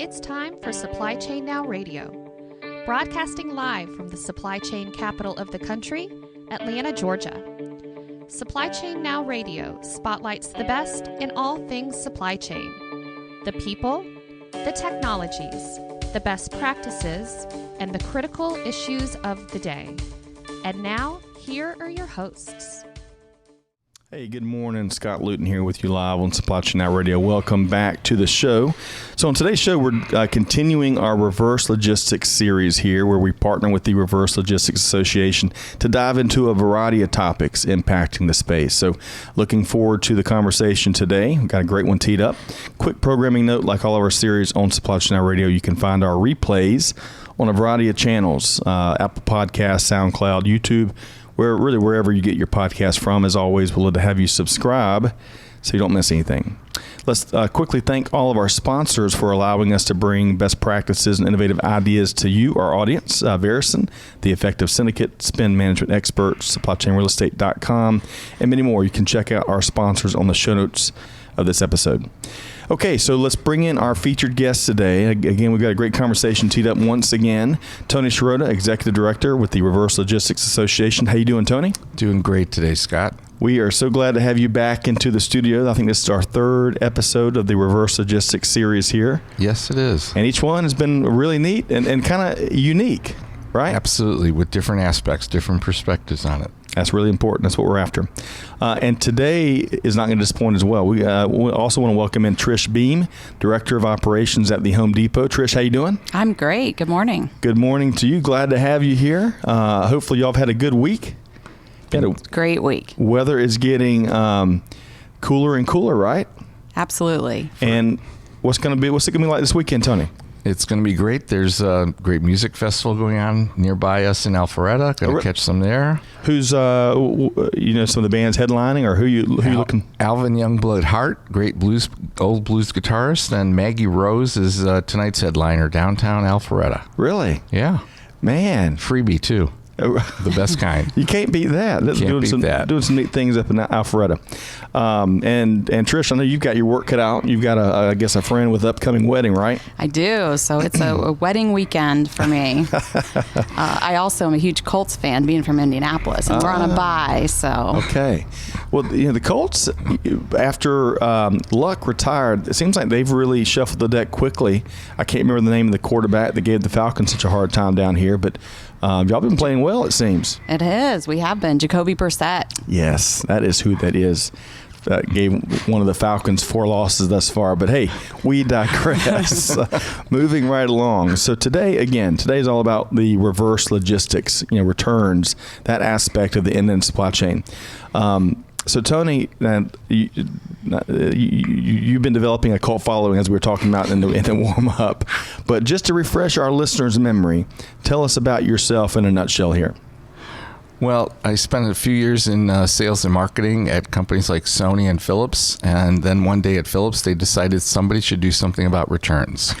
It's time for Supply Chain Now Radio, broadcasting live from the supply chain capital of the country, Atlanta, Georgia. Supply Chain Now Radio spotlights the best in all things supply chain. The people, the technologies, the best practices, and the critical issues of the day. And now, here are your hosts. Hey, good morning. Scott Luton here with you live on Supply Chain Now Radio. Welcome back to the show. So on today's show, we're continuing our reverse logistics series here, where we partner with the Reverse Logistics Association to dive into a variety of topics impacting the space. So looking forward to the conversation today. We've got a great one teed up. Quick programming note, like all of our series on Supply Chain Now Radio, you can find our replays on a variety of channels, Apple Podcasts, SoundCloud, YouTube, wherever you get your podcast from. As always, we'll love to have you subscribe so you don't miss anything. Let's quickly thank all of our sponsors for allowing us to bring best practices and innovative ideas to you, our audience. Verison, The Effective Syndicate, Spend Management Experts, SupplyChainRealEstate.com, and many more. You can check out our sponsors on the show notes of this episode. Okay, so let's bring in our featured guest today. Again, we've got a great conversation teed up once again. Tony Schroeder, Executive Director with the Reverse Logistics Association. How you doing, Tony? Doing great today, Scott. We are so glad to have you back into the studio. I think this is our third episode of the Reverse Logistics series here. Yes, it is. And each one has been really neat and kind of unique, right? Absolutely, with different aspects, different perspectives on it. That's really important. That's what we're after. And today is not going to disappoint as well. We also want to welcome in Trish Beam, Director of Operations at the Home Depot. Trish, how you doing? I'm great. Good morning. Good morning to you. Glad to have you here. Hopefully y'all have had a good week. Great week. Weather is getting cooler and cooler, right? Absolutely. And what's it going to be like this weekend, Tony? It's going to be great. There's a great music festival going on nearby us in Alpharetta. Going to catch some there. Who's some of the bands headlining, or who you looking? Alvin Youngblood Hart, great old blues guitarist, and Maggie Rose is tonight's headliner downtown Alpharetta. Really? Yeah. Man, freebie too. The best kind. You can't beat that. Doing some neat things up in Alpharetta. And Trish, I know you've got your work cut out. You've got a friend with upcoming wedding, right? I do. So it's a wedding weekend for me. I also am a huge Colts fan, being from Indianapolis, and we're on a bye. So okay. Well, the Colts, after Luck retired, it seems like they've really shuffled the deck quickly. I can't remember the name of the quarterback that gave the Falcons such a hard time down here, but y'all been playing well, it seems. It is. We have been. Jacoby Brissett. Yes, that is who that is. Gave one of the Falcons 4 losses thus far. But hey, we digress. Moving right along. So today's all about the reverse logistics, returns, that aspect of the end-to-end supply chain. So Tony, you've been developing a cult following, as we were talking about in the warm-up. But just to refresh our listeners' memory, tell us about yourself in a nutshell here. Well, I spent a few years in sales and marketing at companies like Sony and Philips. And then one day at Philips, they decided somebody should do something about returns.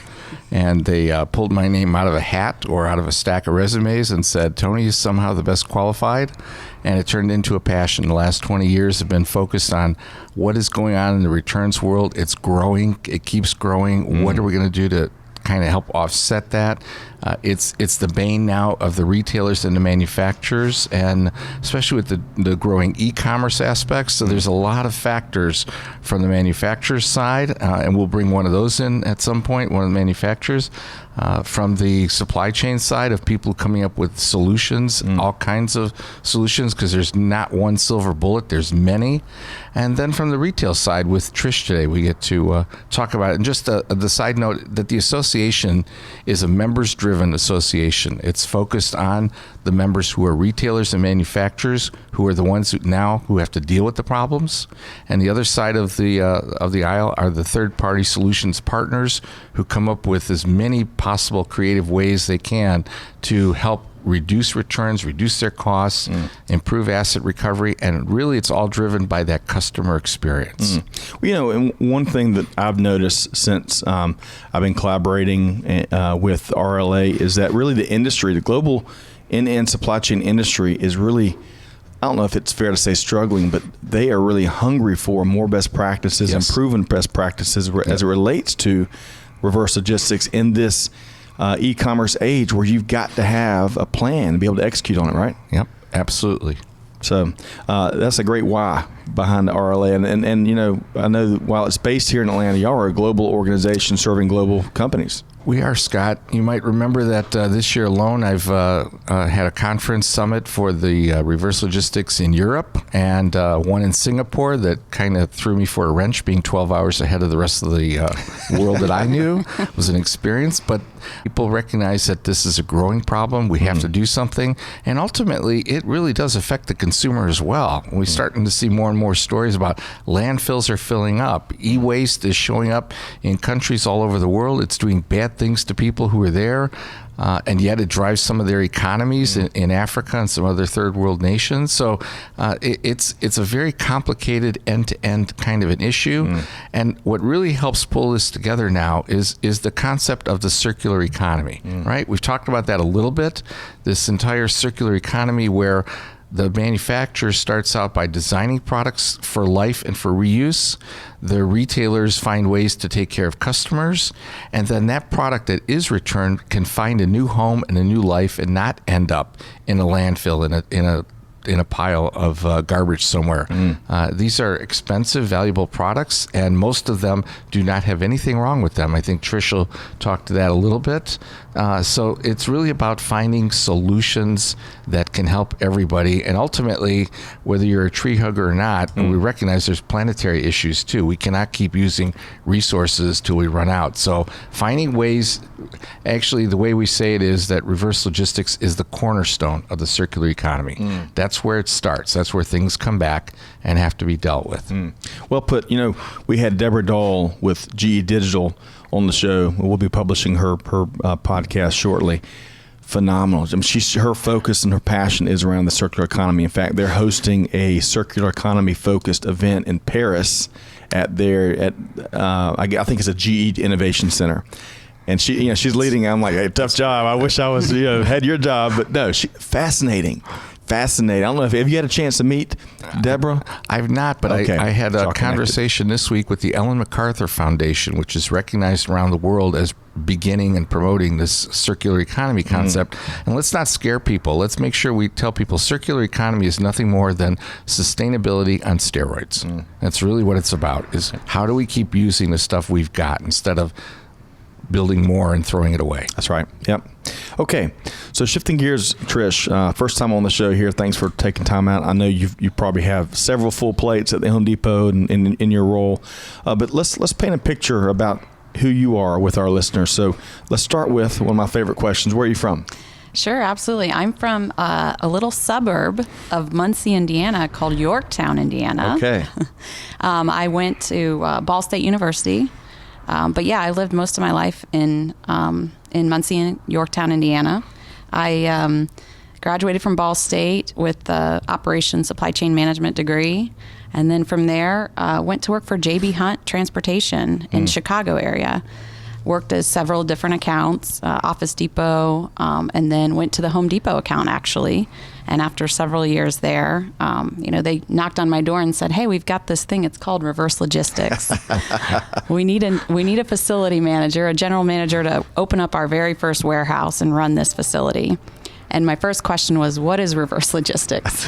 And they pulled my name out of a hat or out of a stack of resumes and said, Tony is somehow the best qualified. And it turned into a passion. The last 20 years have been focused on what is going on in the returns world. It's growing. It keeps growing. What are we going to do to kind of help offset that? It's the bane now of the retailers and the manufacturers, and especially with the growing e-commerce aspects. So there's a lot of factors from the manufacturer's side, and we'll bring one of those in at some point, one of the manufacturers. From the supply chain side of people coming up with solutions, all kinds of solutions, because there's not one silver bullet, there's many. And then from the retail side with Trish today, we get to talk about it. And just the side note that the association is a members-driven association. It's focused on the members who are retailers and manufacturers, who are the ones who have to deal with the problems. And the other side of the aisle are the third-party solutions partners who come up with as many possible creative ways they can to help reduce returns, reduce their costs, improve asset recovery, and really it's all driven by that customer experience. Well, and one thing that I've noticed since I've been collaborating with RLA is that really the industry, the global end-to-end supply chain industry is really, I don't know if it's fair to say struggling, but they are really hungry for more best practices and proven best practices as it relates to reverse logistics in this e-commerce age where you've got to have a plan and be able to execute on it, right? Yep, absolutely. So that's a great why behind the RLA. And you know, I know that while it's based here in Atlanta, y'all are a global organization serving global companies. We are, Scott. You might remember that this year alone, I've had a conference summit for the reverse logistics in Europe and one in Singapore that kind of threw me for a wrench, being 12 hours ahead of the rest of the world that I knew. It was an experience, but people recognize that this is a growing problem. We have to do something. And ultimately, it really does affect the consumer as well. We're starting to see more and more stories about landfills are filling up. E-waste is showing up in countries all over the world. It's doing bad things to people who are there, and yet it drives some of their economies in Africa and some other third world nations. So it's a very complicated end-to-end kind of an issue. And what really helps pull this together now is the concept of the circular economy, right? We've talked about that a little bit, this entire circular economy where the manufacturer starts out by designing products for life and for reuse. The retailers find ways to take care of customers. And then that product that is returned can find a new home and a new life and not end up in a landfill, in a pile of garbage somewhere. These are expensive, valuable products, and most of them do not have anything wrong with them. I think Trish will talk to that a little bit. So it's really about finding solutions that can help everybody. And ultimately, whether you're a tree hugger or not, we recognize there's planetary issues too. We cannot keep using resources till we run out. So finding ways, actually the way we say it is that reverse logistics is the cornerstone of the circular economy. That's where it starts. That's where things come back and have to be dealt with. Well put. You know, we had Deborah Dahl with GE Digital on the show. We'll be publishing her podcast shortly. Phenomenal. I mean, her focus and her passion is around the circular economy. In fact, they're hosting a circular economy focused event in Paris I think it's a GE Innovation Center. And she's leading. I'm like, hey, tough job. I wish I was, had your job. But no, fascinating. I don't know if have you had a chance to meet Deborah? I've not, but okay. I had a conversation this week with the Ellen MacArthur Foundation, which is recognized around the world as beginning and promoting this circular economy concept. And let's not scare people. Let's make sure we tell people circular economy is nothing more than sustainability on steroids. That's really what it's about, is how do we keep using the stuff we've got instead of building more and throwing it away. That's right. Yep. Okay. So shifting gears, Trish, first time on the show here. Thanks for taking time out. I know you probably have several full plates at the Home Depot and in your role, but let's paint a picture about who you are with our listeners. So let's start with one of my favorite questions. Where are you from? Sure, absolutely. I'm from a little suburb of Muncie, Indiana called Yorktown, Indiana. Okay. I went to Ball State University. But yeah, I lived most of my life in Muncie and Yorktown, Indiana. I graduated from Ball State with the Operations Supply Chain Management degree. And then from there, went to work for J.B. Hunt Transportation in Chicago area. Worked as several different accounts, Office Depot, and then went to the Home Depot account actually. And after several years there, they knocked on my door and said, "Hey, we've got this thing. It's called reverse logistics. We need a facility manager, a general manager to open up our very first warehouse and run this facility." And my first question was, what is reverse logistics?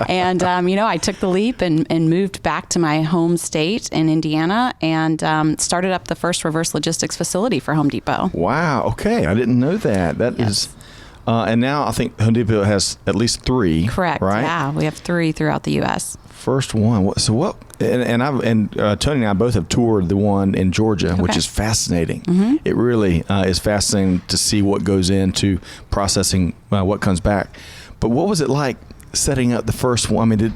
And, I took the leap and moved back to my home state in Indiana and started up the first reverse logistics facility for Home Depot. Wow. Okay. I didn't know that. That is. And now I think Home Depot has at least 3. Correct. Right? Yeah. We have 3 throughout the U.S. First one. So what? And Tony and I both have toured the one in Georgia, which is fascinating. It really is fascinating to see what goes into processing what comes back. But what was it like setting up the first one? I mean,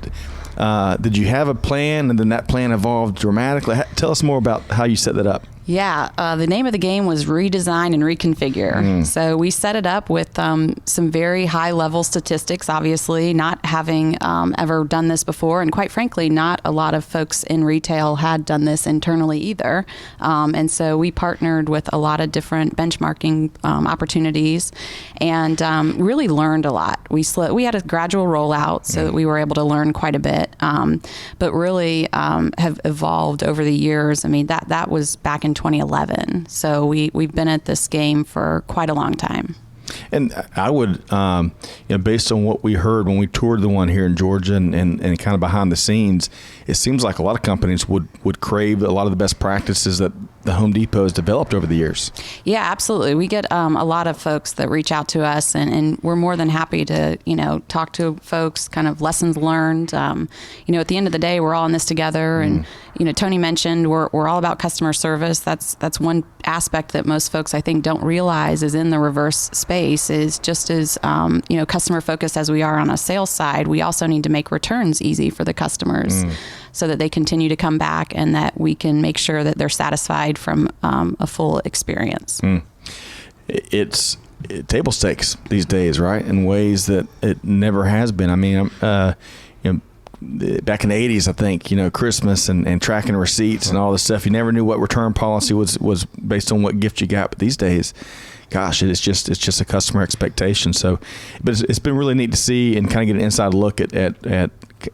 did you have a plan and then that plan evolved dramatically? Tell us more about how you set that up. Yeah, the name of the game was redesign and reconfigure. So we set it up with some very high-level statistics, obviously, not having ever done this before. And quite frankly, not a lot of folks in retail had done this internally either. And so we partnered with a lot of different benchmarking opportunities and really learned a lot. We had a gradual rollout so that we were able to learn quite a bit, but really have evolved over the years. I mean, that was back in 2011. So we've been at this game for quite a long time. And I would, based on what we heard when we toured the one here in Georgia and kind of behind the scenes, it seems like a lot of companies would crave a lot of the best practices that the Home Depot has developed over the years. Yeah, absolutely. We get a lot of folks that reach out to us, and we're more than happy to, talk to folks, kind of lessons learned. At the end of the day, we're all in this together. And, Tony mentioned we're all about customer service. That's one aspect that most folks, I think, don't realize is in the reverse space is just as, customer focused as we are on a sales side. We also need to make returns easy for the customers so that they continue to come back and that we can make sure that they're satisfied from a full experience. It's table stakes these days, right? In ways that it never has been. I mean, back in the 80s, I think, Christmas and tracking receipts and all this stuff, you never knew what return policy was based on what gift you got. But these days, gosh, it's just a customer expectation. So, but it's been really neat to see and kind of get an inside look at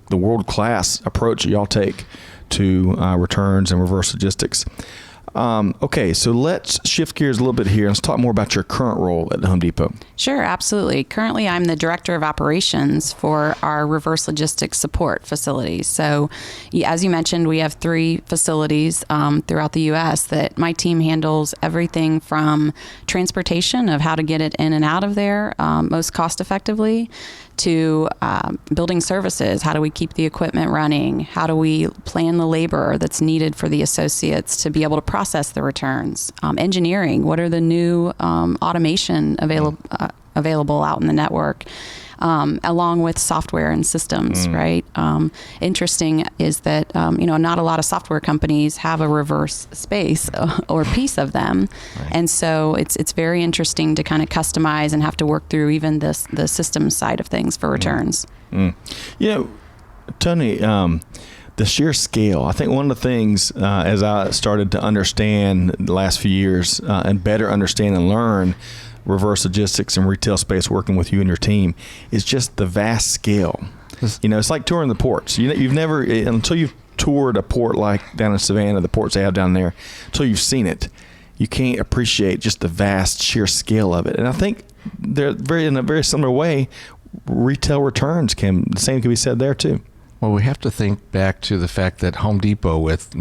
the world-class approach that y'all take to returns and reverse logistics. Okay, so let's shift gears a little bit here. Let's talk more about your current role at the Home Depot. Sure, absolutely. Currently, I'm the Director of Operations for our reverse logistics support facilities. So, as you mentioned, we have 3 facilities throughout the U.S. that my team handles everything from transportation of how to get it in and out of there most cost effectively to building services. How do we keep the equipment running? How do we plan the labor that's needed for the associates to be able to process the returns? Engineering, what are the new automation available out in the network? Along with software and systems, right? Interesting is that, not a lot of software companies have a reverse space or piece of them. Right. And so it's very interesting to kind of customize and have to work through even the systems side of things for returns. Tony, the sheer scale, I think one of the things as I started to understand the last few years and better understand and learn reverse logistics and retail space working with you and your team is just the vast scale. It's like touring the ports. You've never, until you've toured a port like down in Savannah, the ports they have down there, until you've seen it, you can't appreciate just the vast sheer scale of it. And I think in a very similar way, retail returns the same can be said there too. Well, we have to think back to the fact that Home Depot with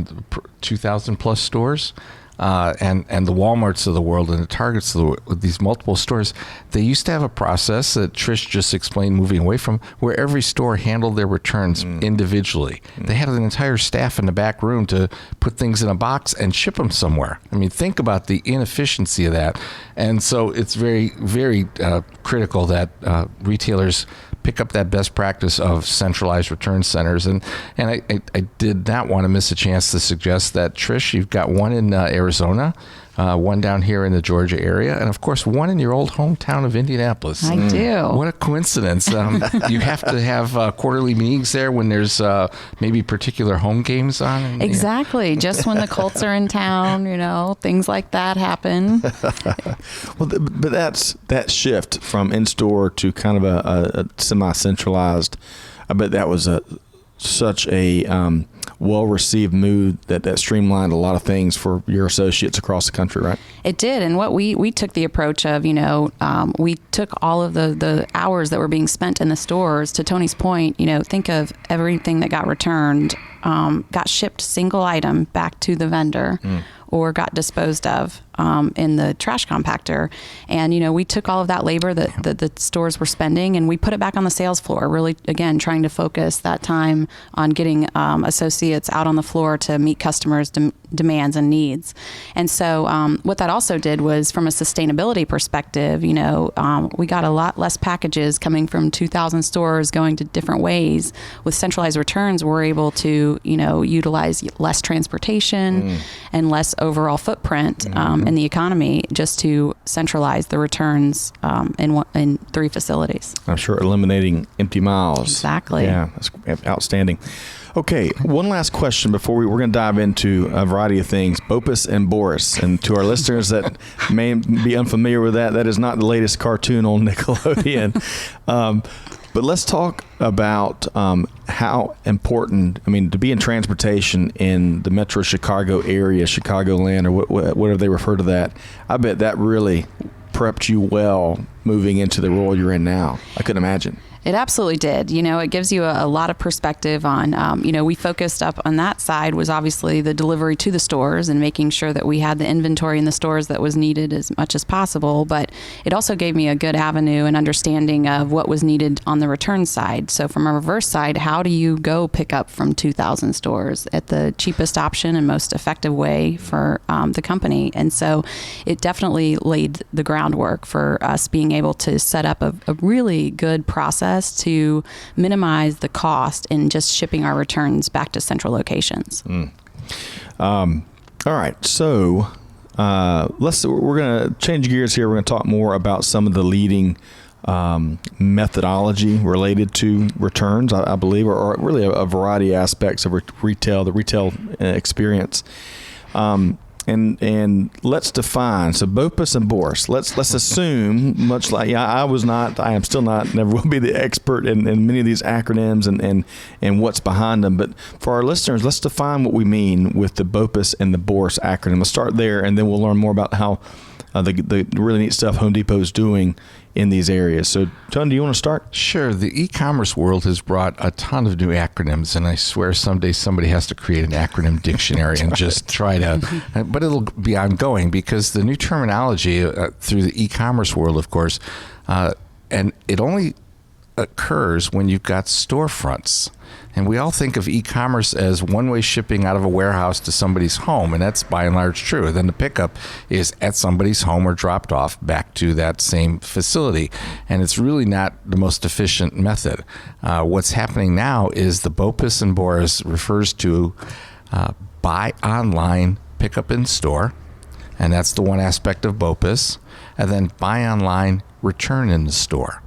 2,000 plus stores, and the Walmarts of the world and the Targets with these multiple stores, they used to have a process that Trish just explained moving away from, where every store handled their returns individually. They had an entire staff in the back room to put things in a box and ship them somewhere. I mean, think about the inefficiency of that. And so it's very, very critical that retailers pick up that best practice of centralized return centers. And I did not want to miss a chance to suggest that, Trish, you've got one in Arizona, one down here in the Georgia area, and of course one in your old hometown of Indianapolis. I do. What a coincidence. You have to have quarterly meetings there when there's maybe particular home games on. Exactly. Just when the Colts are in town, things like that happen. Well, but that shift from in-store to kind of a semi-centralized, I bet that was such a well-received move that streamlined a lot of things for your associates across the country, right? It did. And what we took the approach of, we took all of the hours that were being spent in the stores. To Tony's point, think of everything that got returned, got shipped single item back to the vendor or got disposed of in the trash compactor. And, we took all of that labor that the stores were spending and we put it back on the sales floor, really, again, trying to focus that time on getting associates out on the floor to meet customers' demands and needs. And so what that also did was, from a sustainability perspective, we got a lot less packages coming from 2,000 stores going to different ways. With centralized returns, we're able to, utilize less transportation and less overall footprint in the economy just to centralize the returns in 3 facilities. I'm sure eliminating empty miles. Exactly. Yeah, that's outstanding. Okay, one last question before we're going to dive into a variety of things. BOPIS and BORIS. And to our listeners that may be unfamiliar with that is not the latest cartoon on Nickelodeon. But let's talk about how important, to be in transportation in the Metro Chicago area, Chicagoland, or whatever they refer to that. I bet that really prepped you well moving into the role you're in now. I couldn't imagine. It absolutely did. It gives you a lot of perspective on, we focused up on that side was obviously the delivery to the stores and making sure that we had the inventory in the stores that was needed as much as possible. But it also gave me a good avenue and understanding of what was needed on the return side. So from a reverse side, how do you go pick up from 2,000 stores at the cheapest option and most effective way for the company? And so it definitely laid the groundwork for us being able to set up a really good process to minimize the cost in just shipping our returns back to central locations. All right, so we're going to change gears here. We're going to talk more about some of the leading methodology related to returns, I believe, or really a variety of aspects of the retail experience. And let's define. So BOPIS and BORIS. Let's assume, much like I am still not, never will be the expert in many of these acronyms and what's behind them. But for our listeners, let's define what we mean with the BOPIS and the BORIS acronym. Let's start there, and then we'll learn more about how the really neat stuff Home Depot is doing in these areas. So, John, do you want to start? Sure. The e-commerce world has brought a ton of new acronyms, and I swear someday somebody has to create an acronym dictionary and just try to, but it'll be ongoing because the new terminology through the e-commerce world, of course, and it only occurs when you've got storefronts. And we all think of e-commerce as one-way shipping out of a warehouse to somebody's home, and that's by and large true. Then the pickup is at somebody's home or dropped off back to that same facility, and it's really not the most efficient method. What's happening now is the BOPIS and BORIS refers to buy online, pick up in store, and that's the one aspect of BOPIS, and then buy online, return in the store.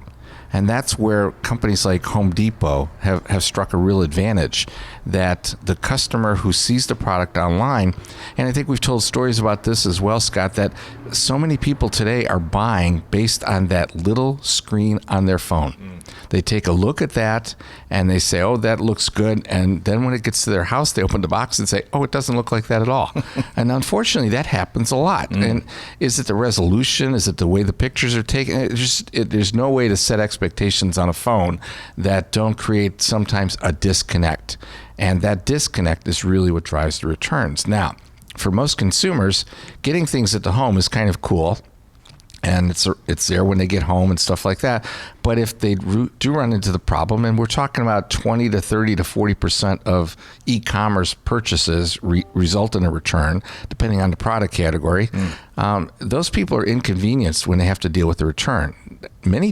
And that's where companies like Home Depot have struck a real advantage, that the customer who sees the product online, and I think we've told stories about this as well, Scott, that so many people today are buying based on that little screen on their phone. They take a look at that and they say, oh, that looks good. And then when it gets to their house, they open the box and say, oh, it doesn't look like that at all. And unfortunately, that happens a lot. And is it the resolution? Is it the way the pictures are taken? There's no way to set expectations on a phone that don't create sometimes a disconnect. And that disconnect is really what drives the returns. Now, for most consumers, getting things at the home is kind of cool. And it's there when they get home and stuff like that. But if they do run into the problem, and we're talking about 20 to 30 to 40% of e-commerce purchases result in a return, depending on the product category, those people are inconvenienced when they have to deal with the return. Many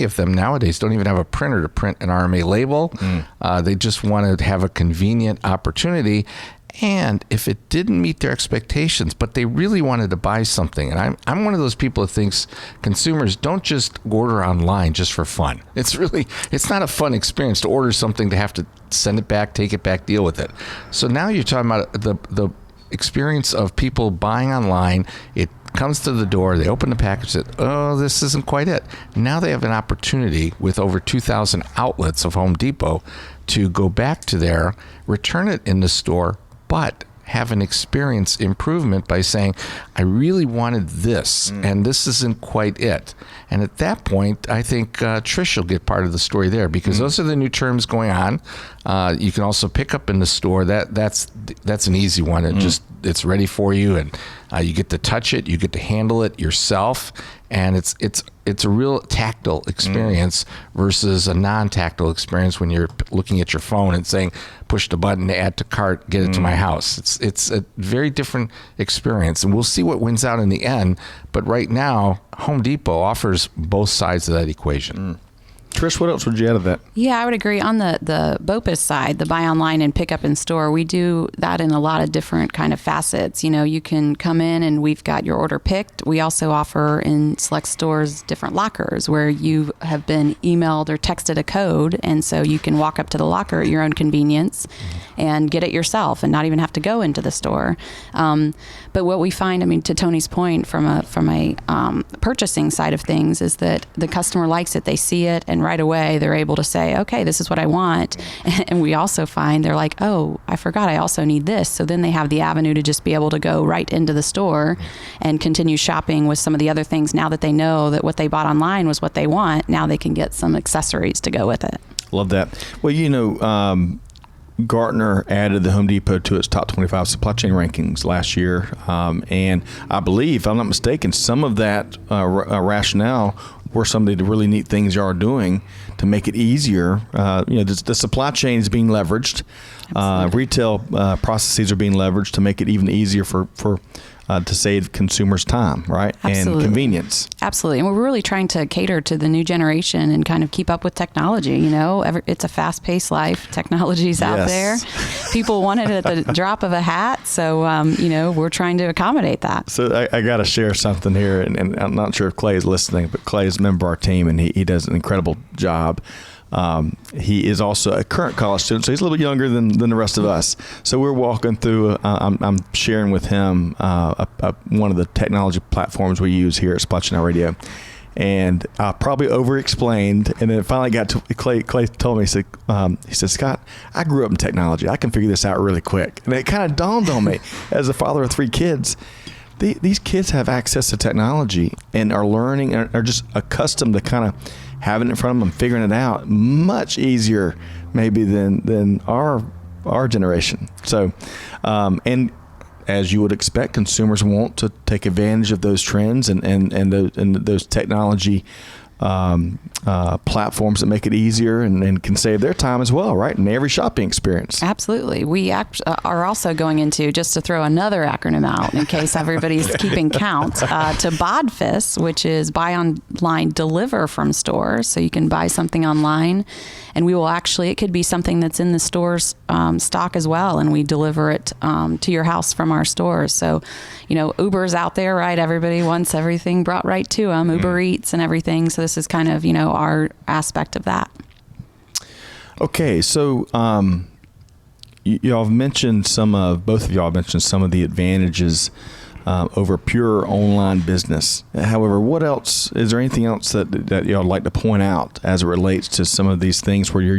of them nowadays don't even have a printer to print an RMA label. They just want to have a convenient opportunity. And if it didn't meet their expectations, but they really wanted to buy something, and I'm one of those people that thinks consumers don't just order online just for fun. It's not a fun experience to order something to have to send it back, take it back, deal with it. So now you're talking about the experience of people buying online. It comes to the door, they open the package, and say, oh, this isn't quite it. Now they have an opportunity with over 2,000 outlets of Home Depot to go back to there, return it in the store, but have an experience improvement by saying, I really wanted this, and this isn't quite it. And at that point, I think Trish will get part of the story there, because those are the new terms going on. You can also pick up in the store. That's an easy one. It's ready for you, and you get to touch it, you get to handle it yourself, and it's a real tactile experience versus a non-tactile experience when you're looking at your phone and saying, push the button, add to cart, get it to my house. It's a very different experience, and we'll see what wins out in the end. But right now, Home Depot offers both sides of that equation. Trish, what else would you add to that? Yeah, I would agree. On the BOPIS side, the buy online and pick up in store, we do that in a lot of different kind of facets. You can come in and we've got your order picked. We also offer in select stores different lockers where you have been emailed or texted a code, and so you can walk up to the locker at your own convenience and get it yourself and not even have to go into the store. But what we find, to Tony's point, from a purchasing side of things, is that the customer likes it. They see it, and and right away they're able to say, okay, this is what I want. And we also find they're like, oh, I forgot I also need this. So then they have the avenue to just be able to go right into the store and continue shopping with some of the other things. Now that they know that what they bought online was what they want, now they can get some accessories to go with it. Love that. Well, Gartner added the Home Depot to its top 25 supply chain rankings last year. And I believe, if I'm not mistaken, some of that rationale were some of the really neat things you are doing to make it easier. The supply chain is being leveraged. Retail processes are being leveraged to make it even easier for to save consumers time, right? Absolutely. And convenience. Absolutely. And we're really trying to cater to the new generation and kind of keep up with technology. It's a fast-paced life. Technology's out there. People want it at the drop of a hat. So, we're trying to accommodate that. So I got to share something here, and I'm not sure if Clay is listening, but Clay is a member of our team, and he does an incredible job. He is also a current college student, so he's a little bit younger than the rest of us. So we're walking through, I'm sharing with him one of the technology platforms we use here at Supply Chain Now Radio. And I probably over-explained, and then it finally got to Clay told me, he said, Scott, I grew up in technology. I can figure this out really quick. And it kind of dawned on me, as a father of 3 kids, these kids have access to technology and are learning, and are just accustomed to kind of having it in front of them, figuring it out much easier maybe than our generation. So, and as you would expect, consumers want to take advantage of those trends and those technology platforms that make it easier and can save their time as well, right? In every shopping experience. Absolutely. We are also going into, just to throw another acronym out in case everybody's keeping count, to BOPIS, which is buy online, deliver from store. So you can buy something online, and we will it could be something that's in the store's stock as well, and we deliver it to your house from our stores. So, Uber's out there, right? Everybody wants everything brought right to them, Uber Eats and everything. So this is kind of, our aspect of that. Okay, so y'all have mentioned both of y'all have mentioned some of the advantages over pure online business. However, is there anything else that y'all would like to point out as it relates to some of these things where you're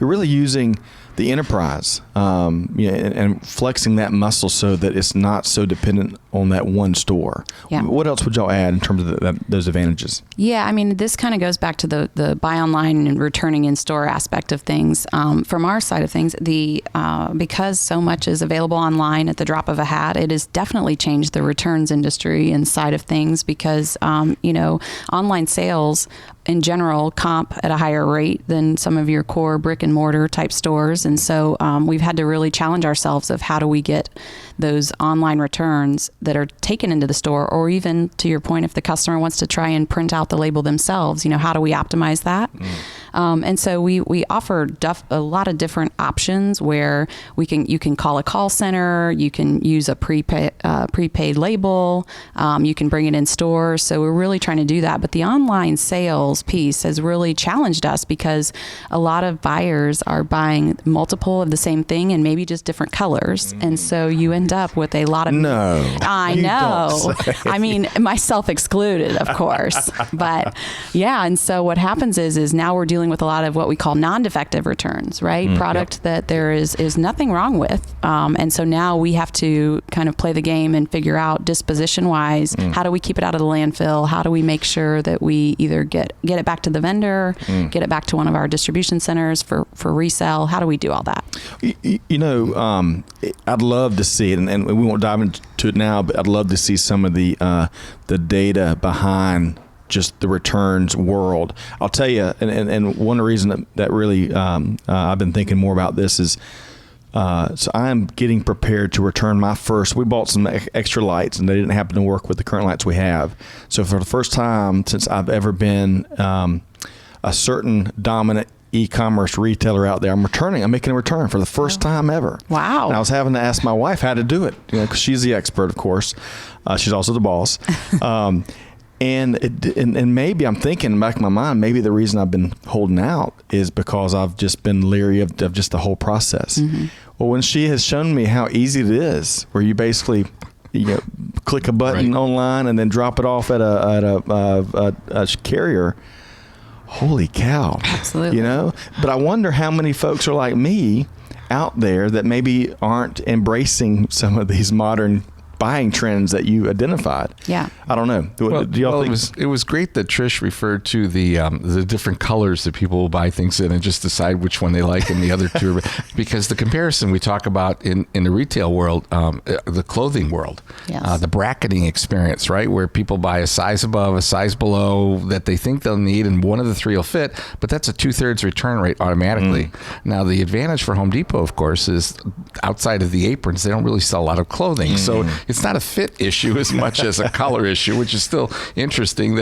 really using the enterprise, and flexing that muscle so that it's not so dependent on that one store? Yeah. What else would y'all add in terms of those advantages? Yeah, this kind of goes back to the buy online and returning in store aspect of things. From our side of things, because so much is available online at the drop of a hat, it has definitely changed the returns industry and side of things because, online sales in general comp at a higher rate than some of your core brick and mortar type stores. And so we've had to really challenge ourselves of how do we get those online returns that are taken into the store, or even to your point, if the customer wants to try and print out the label themselves, how do we optimize that? And so we offer a lot of different options where you can call a call center, you can use a prepaid label, you can bring it in store. So we're really trying to do that. But the online sales piece has really challenged us because a lot of buyers are buying multiple of the same thing and maybe just different colors. And so you end up with a lot of... No. I know. Myself excluded, of course. But yeah, and so what happens is now we're dealing with a lot of what we call non-defective returns, right? Product that there is nothing wrong with. And so now we have to kind of play the game and figure out disposition-wise, how do we keep it out of the landfill? How do we make sure that we either get it back to the vendor, get it back to one of our distribution centers for resale? How do we do all that? I'd love to see it, and we won't dive into it now, but I'd love to see some of the data behind just the returns world. I'll tell you, and one reason that really I've been thinking more about this is, so I'm getting prepared to return my first. We bought some extra lights, and they didn't happen to work with the current lights we have. So for the first time since I've ever been a certain dominant e-commerce retailer out there, I'm making a return for the first time ever. Wow. And I was having to ask my wife how to do it, because she's the expert, of course. She's also the boss. And maybe I'm thinking back in my mind, maybe the reason I've been holding out is because I've just been leery of just the whole process. Well, when she has shown me how easy it is, where you basically click a button online and then drop it off at a carrier, holy cow. Absolutely. You know, but I wonder how many folks are like me out there that maybe aren't embracing some of these modern buying trends that you identified. Yeah. I don't know. Do y'all think? It was great that Trish referred to the different colors that people will buy things in and just decide which one they like and the other two. Because the comparison we talk about in the retail world, the clothing world, Yes. the bracketing experience, right? Where people buy a size above, a size below that they think they'll need, and one of the three will fit, but that's a 2/3 return rate automatically. Now, the advantage for Home Depot, of course, is outside of the aprons, they don't really sell a lot of clothing. So it's not a fit issue as much as a color issue, which is still interesting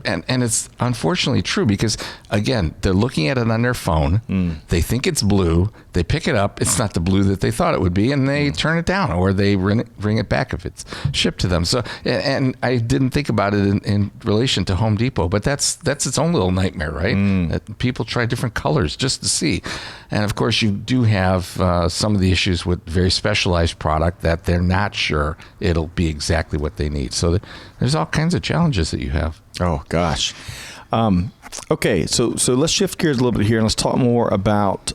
and it's unfortunately true because, again, they're looking at it on their phone. They think it's blue. They pick it up. It's not the blue that they thought it would be, and they turn it down or they bring it back if it's shipped to them. So, and I didn't think about it in relation to Home Depot, but that's its own little nightmare, right? That people try different colors just to see. And of course, you do have some of the issues with very specialized product that they're not sure it'll be exactly what they need. So there's all kinds of challenges that you have. Oh gosh. Okay, so let's shift gears a little bit here and let's talk more about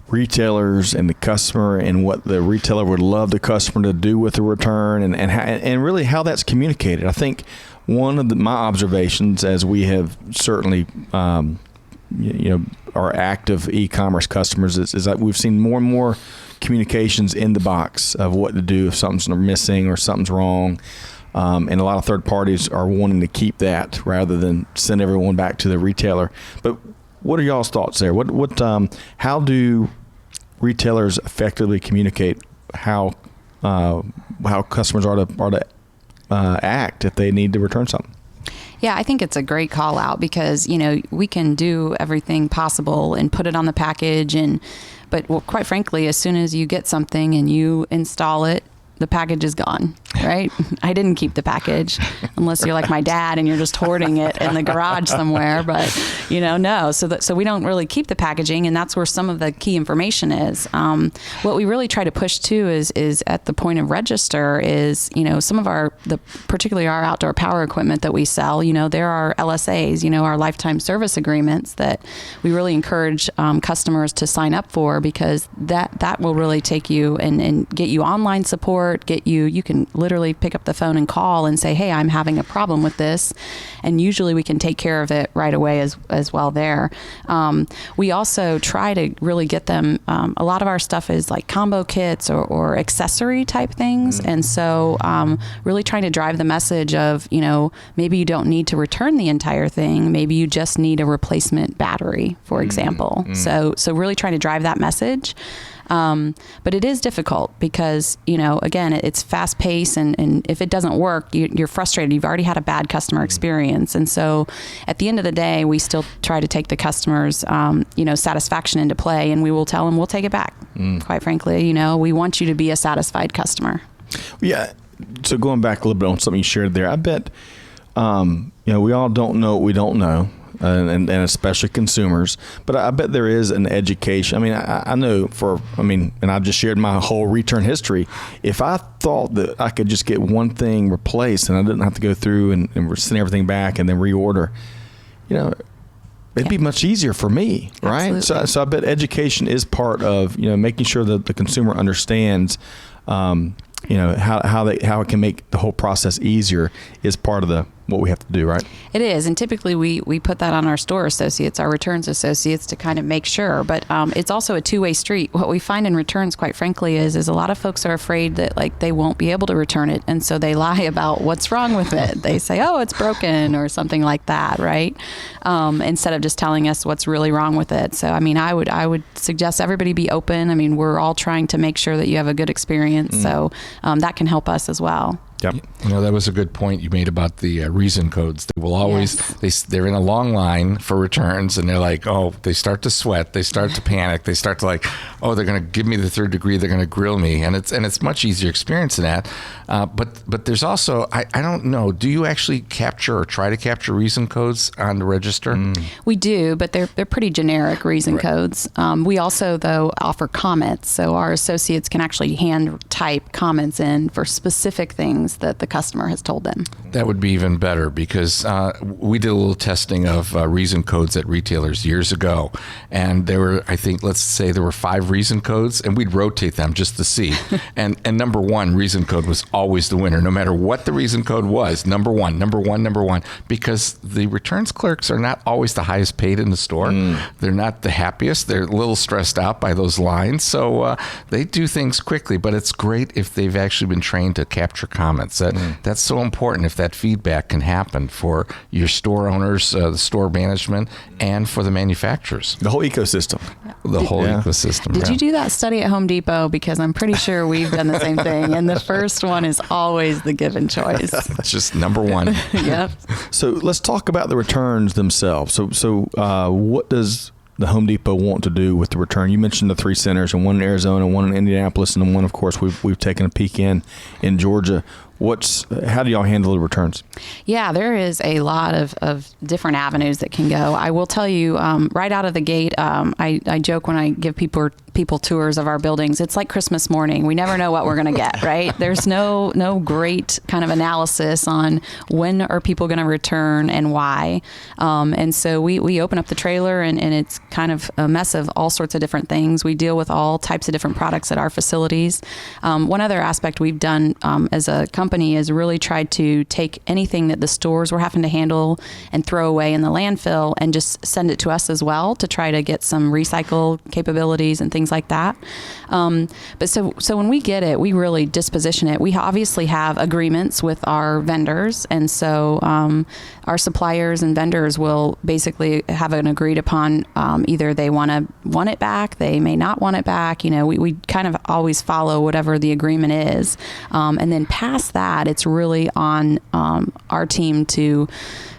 retailers and the customer and what the retailer would love the customer to do with the return and really how that's communicated. I think one of my observations, as we have certainly our active e-commerce customers, is that we've seen more and more communications in the box of what to do if something's missing or something's wrong. And a lot of third parties are wanting to keep that rather than send everyone back to the retailer. But what are y'all's thoughts there? How do retailers effectively communicate how customers are to act if they need to return something? Yeah, I think it's a great call out because, we can do everything possible and put it on the package. But quite frankly, as soon as you get something and you install it, the package is gone, right? I didn't keep the package unless you're like my dad and you're just hoarding it in the garage somewhere. But, no. So we don't really keep the packaging, and that's where some of the key information is. What we really try to push to is at the point of register is, some of particularly our outdoor power equipment that we sell, there are LSAs, our lifetime service agreements that we really encourage customers to sign up for because that will really take you and get you online support. You can literally pick up the phone and call and say, hey, I'm having a problem with this. And usually we can take care of it right away as well there. We also try to really get them, a lot of our stuff is like combo kits or accessory type things. And so really trying to drive the message of, maybe you don't need to return the entire thing. Maybe you just need a replacement battery, for example. So really trying to drive that message. But it is difficult because, again, it's fast paced and if it doesn't work, you're frustrated. You've already had a bad customer experience. And so at the end of the day, we still try to take the customer's, satisfaction into play, and we will tell them we'll take it back. Quite frankly, we want you to be a satisfied customer. Yeah. So going back a little bit on something you shared there, I bet, we all don't know what we don't know. And especially consumers, but I bet there is an education. I mean, I know and I just shared my whole return history. If I thought that I could just get one thing replaced and I didn't have to go through and send everything back and then reorder, it'd be much easier for me, right? Absolutely. So I bet education is part of, making sure that the consumer understands, how it can make the whole process easier is part of what we have to do, right? It is, and typically we put that on our store associates, our returns associates, to kind of make sure. But it's also a two-way street. What we find in returns, quite frankly, is a lot of folks are afraid that they won't be able to return it, and so they lie about what's wrong with it. They say, "Oh, it's broken" or something like that, right? Instead of just telling us what's really wrong with it. So, I would suggest everybody be open. We're all trying to make sure that you have a good experience, so that can help us as well. Yep. That was a good point you made about the reason codes. They will always, they're in a long line for returns, and they're like, they start to sweat, they start to panic, they start to they're going to give me the third degree, they're going to grill me, and it's much easier experience than that. But there's also, I don't know, do you actually capture or try to capture reason codes on the register? We do, but they're pretty generic reason codes. We also, though, offer comments, so our associates can actually hand type type comments in for specific things that the customer has told them. That would be even better, because we did a little testing of reason codes at retailers years ago, and there were, I think, let's say there were 5 reason codes, and we'd rotate them just to see. and number 1 reason code was always the winner, no matter what the reason code was. Number one, because the returns clerks are not always the highest paid in the store. They're not the happiest. They're a little stressed out by those lines, so they do things quickly. But it's great if they've actually been trained to capture comments. That's so important, if that feedback can happen for your store owners, the store management, and for the manufacturers. The whole ecosystem. The whole ecosystem. Did you do that study at Home Depot? Because I'm pretty sure we've done the same thing. And the first one is always the given choice. That's just number 1. Yep. So let's talk about the returns themselves. So what does the Home Depot want to do with the return? You mentioned the 3 centers, and one in Arizona, one in Indianapolis, and one, of course, we've taken a peek in Georgia. How do y'all handle the returns? Yeah, there is a lot of different avenues that can go. I will tell you, right out of the gate, I joke when I give people tours of our buildings, it's like Christmas morning. We never know what we're going to get, right? There's no great kind of analysis on when are people going to return and why. And so we open up the trailer, and it's kind of a mess of all sorts of different things. We deal with all types of different products at our facilities. One other aspect we've done as a company is really tried to take anything that the stores were having to handle and throw away in the landfill and just send it to us as well, to try to get some recycle capabilities and things like that. But so when we get it, we really disposition it. We obviously have agreements with our vendors, and so our suppliers and vendors will basically have an agreed upon either they want it back, they may not want it back. We kind of always follow whatever the agreement is, and then past that, it's really on our team to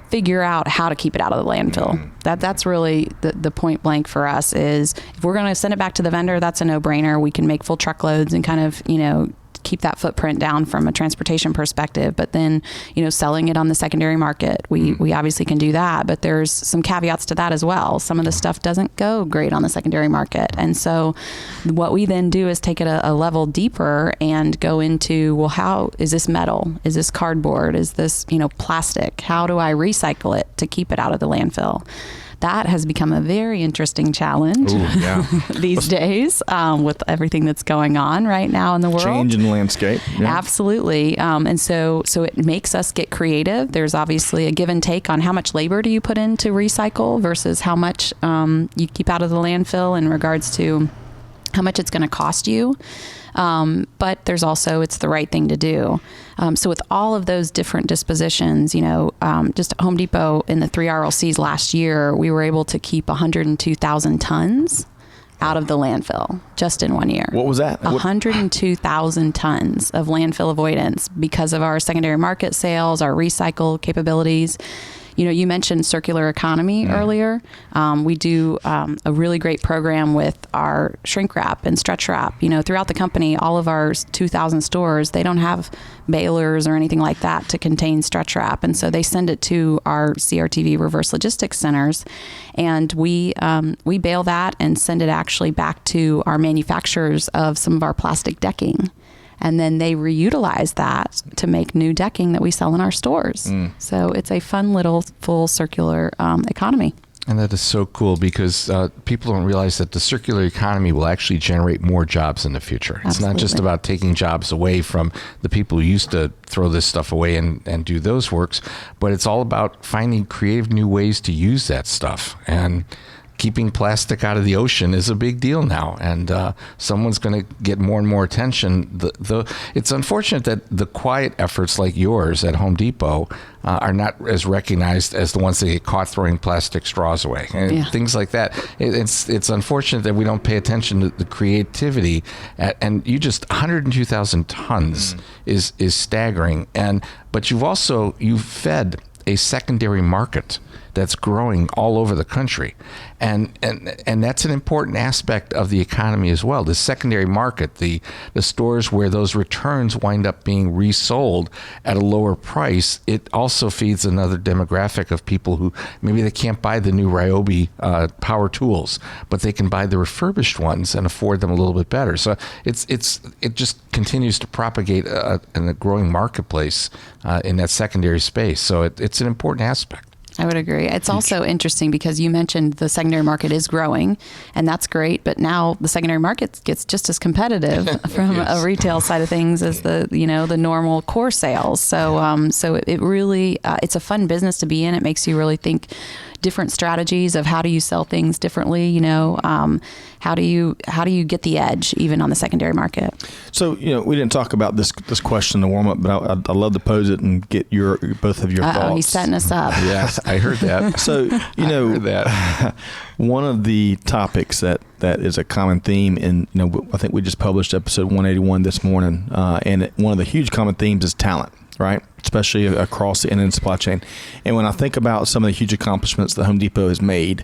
figure out how to keep it out of the landfill. That's really the point blank for us. Is if we're going to send it back to the vendor, that's a no-brainer. We can make full truckloads and kind of keep that footprint down from a transportation perspective. But then selling it on the secondary market, we obviously can do that, but there's some caveats to that as well. Some of the stuff doesn't go great on the secondary market, and so what we then do is take it a level deeper and go into, well, how is this metal, is this cardboard, is this plastic, how do I recycle it to keep it out of the landfill? That has become a very interesting challenge these days with everything that's going on right now in the world. Change in the landscape. Yeah. Absolutely. And so it makes us get creative. There's obviously a give and take on how much labor do you put into recycle versus how much you keep out of the landfill in regards to how much it's going to cost you. But there's also, it's the right thing to do. So with all of those different dispositions, just Home Depot in the 3 RLCs last year, we were able to keep 102,000 tons out of the landfill just in 1 year. What was that? 102,000 tons of landfill avoidance because of our secondary market sales, our recycle capabilities. You mentioned circular economy earlier. We do a really great program with our shrink wrap and stretch wrap. Throughout the company, all of our 2,000 stores, they don't have balers or anything like that to contain stretch wrap. And so they send it to our CRTV reverse logistics centers, and we bale that and send it actually back to our manufacturers of some of our plastic decking. And then they reutilize that to make new decking that we sell in our stores. So it's a fun little full circular economy. And that is so cool, because people don't realize that the circular economy will actually generate more jobs in the future. It's Absolutely. not just about taking jobs away from the people who used to throw this stuff away and do those works, but it's all about finding creative new ways to use that stuff. And keeping plastic out of the ocean is a big deal now, and someone's going to get more and more attention. It's unfortunate that the quiet efforts like yours at Home Depot are not as recognized as the ones that get caught throwing plastic straws away and things like that. It's unfortunate that we don't pay attention to the creativity. And you just 102,000 tons is staggering. But you've fed a secondary market that's growing all over the country. And that's an important aspect of the economy as well. The secondary market, the stores where those returns wind up being resold at a lower price, it also feeds another demographic of people who maybe they can't buy the new Ryobi power tools, but they can buy the refurbished ones and afford them a little bit better. So it just continues to propagate in a growing marketplace in that secondary space. So it's an important aspect. I would agree. It's also interesting because you mentioned the secondary market is growing, and that's great. But now the secondary market gets just as competitive from a retail side of things as the normal core sales. So so it really it's a fun business to be in. It makes you really think different strategies of how do you sell things differently. How do you get the edge even on the secondary market? So we didn't talk about this question in the warm up, but I'd love to pose it and get both of your thoughts. He's setting us up. Yes, I heard that. So one of the topics that is a common theme, and I think we just published episode 181 this morning, and one of the huge common themes is talent. Right, especially across the end-to-end supply chain. And when I think about some of the huge accomplishments that Home Depot has made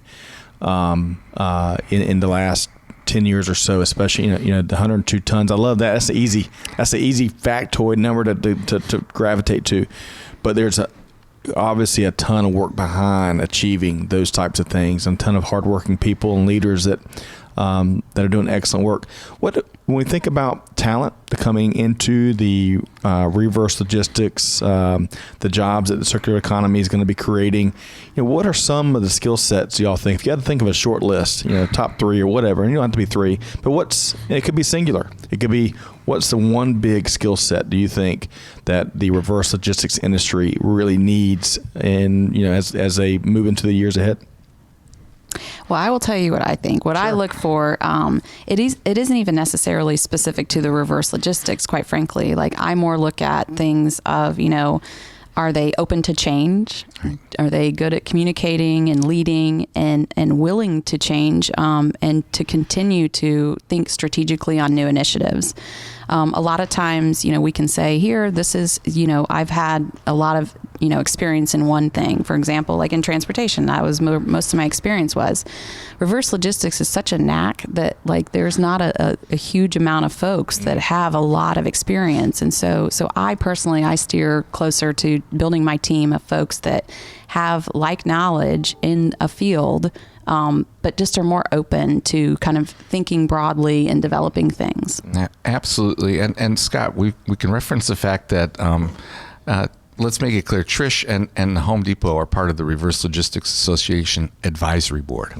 in the last 10 years or so, especially the 102 tons, I love that. That's the easy factoid number to gravitate to. But there's obviously a ton of work behind achieving those types of things, and a ton of hardworking people and leaders that are doing excellent work. When we think about talent coming into the reverse logistics, the jobs that the circular economy is going to be creating, what are some of the skill sets y'all think? If you had to think of a short list, top 3 or whatever, and you don't have to be 3, but it could be singular. It could be, what's the one big skill set do you think that the reverse logistics industry really needs, and as they move into the years ahead? Well, I will tell you what I think. What I look for, it isn't even necessarily specific to the reverse logistics, quite frankly. Like, I more look at things of, are they open to change? Right. Are they good at communicating and leading and willing to change and to continue to think strategically on new initiatives? A lot of times, we can say here, this is, I've had a lot of, experience in one thing. For example, like in transportation, that was most of my experience was. Reverse logistics is such a knack that there's not a huge amount of folks that have a lot of experience. And so I personally steer closer to building my team of folks that have knowledge in a field, but just are more open to kind of thinking broadly and developing things. Yeah, absolutely. And Scott, we can reference the fact that, let's make it clear, Trish and the Home Depot are part of the Reverse Logistics Association Advisory Board,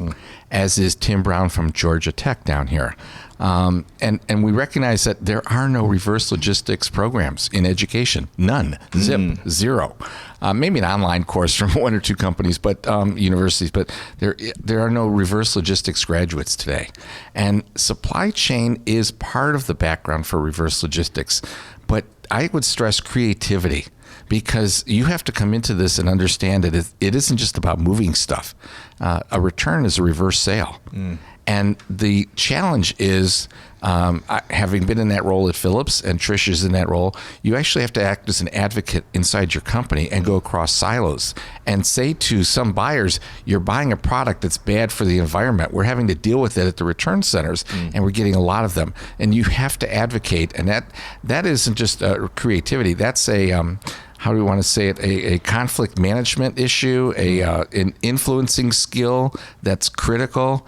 as is Tim Brown from Georgia Tech down here. And we recognize that there are no reverse logistics programs in education. None. Zero. Maybe an online course from 1 or 2 companies, but universities, but there are no reverse logistics graduates today. And supply chain is part of the background for reverse logistics. But I would stress creativity, because you have to come into this and understand that it isn't just about moving stuff. A return is a reverse sale. And the challenge is, having been in that role at Philips, and Trish is in that role, you actually have to act as an advocate inside your company and go across silos and say to some buyers, you're buying a product that's bad for the environment. We're having to deal with it at the return centers, and we're getting a lot of them. And you have to advocate. And that isn't just creativity. That's how do we want to say it, a conflict management issue, an influencing skill that's critical.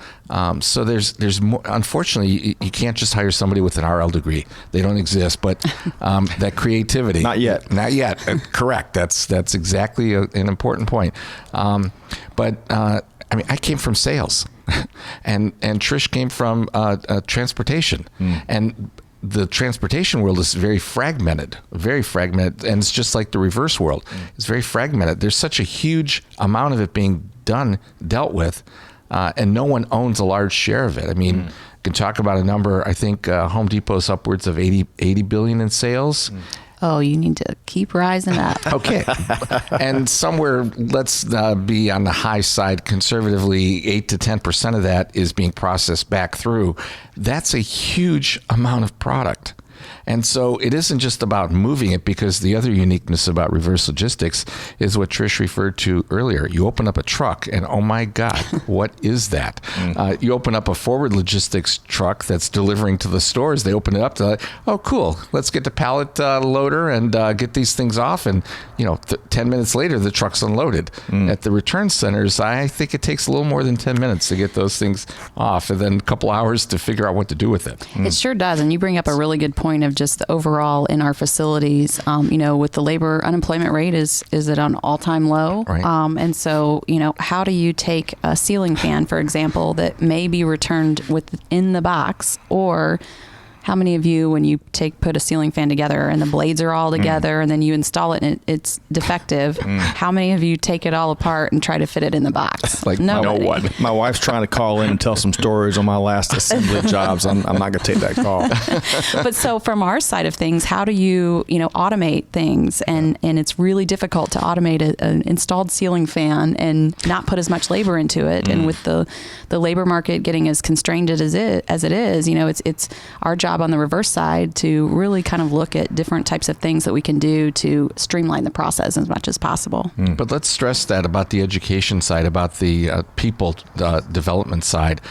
So there's more. Unfortunately, you can't just hire somebody with an RL degree. They don't exist. But that creativity, not yet. Correct. That's exactly an important point. But I came from sales, and Trish came from transportation, and the transportation world is very fragmented, and it's just like the reverse world. It's very fragmented. There's such a huge amount of it being dealt with, and no one owns a large share of it. You can talk about a number. I think Home Depot's upwards of 80 billion in sales. Oh, you need to keep rising up. Okay. And somewhere, let's be on the high side, conservatively, 8 to 10% of that is being processed back through. That's a huge amount of product. And so it isn't just about moving it, because the other uniqueness about reverse logistics is what Trish referred to earlier. You open up a truck and, oh my God, what is that? You open up a forward logistics truck that's delivering to the stores. They open it up to, oh, cool, let's get the pallet loader and get these things off. And, 10 minutes later, the truck's unloaded. At the return centers, I think it takes a little more than 10 minutes to get those things off, and then a couple hours to figure out what to do with it. It sure does. And you bring up a really good point of just the overall in our facilities, with the labor unemployment rate is at an all-time low. Right. And so, how do you take a ceiling fan, for example, that may be returned within the box, or how many of you, when you put a ceiling fan together and the blades are all together and then you install it and it's defective, how many of you take it all apart and try to fit it in the box? Like, Nobody. no one. My wife's trying to call in and tell some stories on my last assembly jobs. I'm not going to take that call. But so from our side of things, how do you, automate things? And it's really difficult to automate an installed ceiling fan and not put as much labor into it. And with the labor market getting as constrained as it is, it's our job on the reverse side to really kind of look at different types of things that we can do to streamline the process as much as possible. But let's stress that about the education side, about the people development side.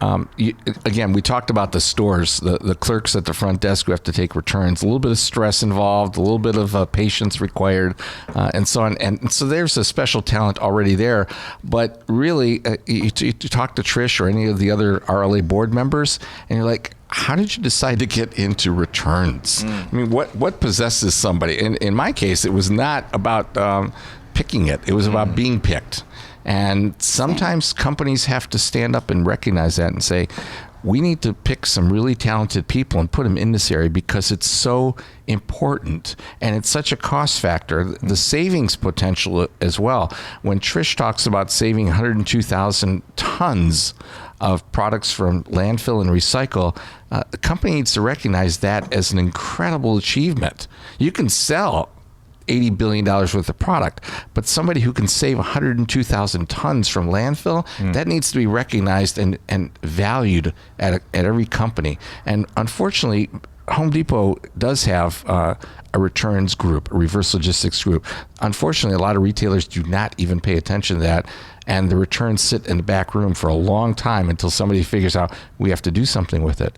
Again, we talked about the stores, the clerks at the front desk who have to take returns, a little bit of stress involved, a little bit of patience required, and so on. And so there's a special talent already there. But really, you talk to Trish or any of the other RLA board members, and you're like, how did you decide to get into returns? I mean, what possesses somebody? In my case, it was not about picking it. It was about being picked. And sometimes companies have to stand up and recognize that and say, we need to pick some really talented people and put them in this area because it's so important and it's such a cost factor. The savings potential as well. When Trish talks about saving 102,000 tons of products from landfill and recycle, the company needs to recognize that as an incredible achievement. You can sell $80 billion worth of product, but somebody who can save 102,000 tons from landfill, that needs to be recognized and valued at every company. And unfortunately, Home Depot does have a returns group, a reverse logistics group. Unfortunately, a lot of retailers do not even pay attention to that, and the returns sit in the back room for a long time until somebody figures out we have to do something with it.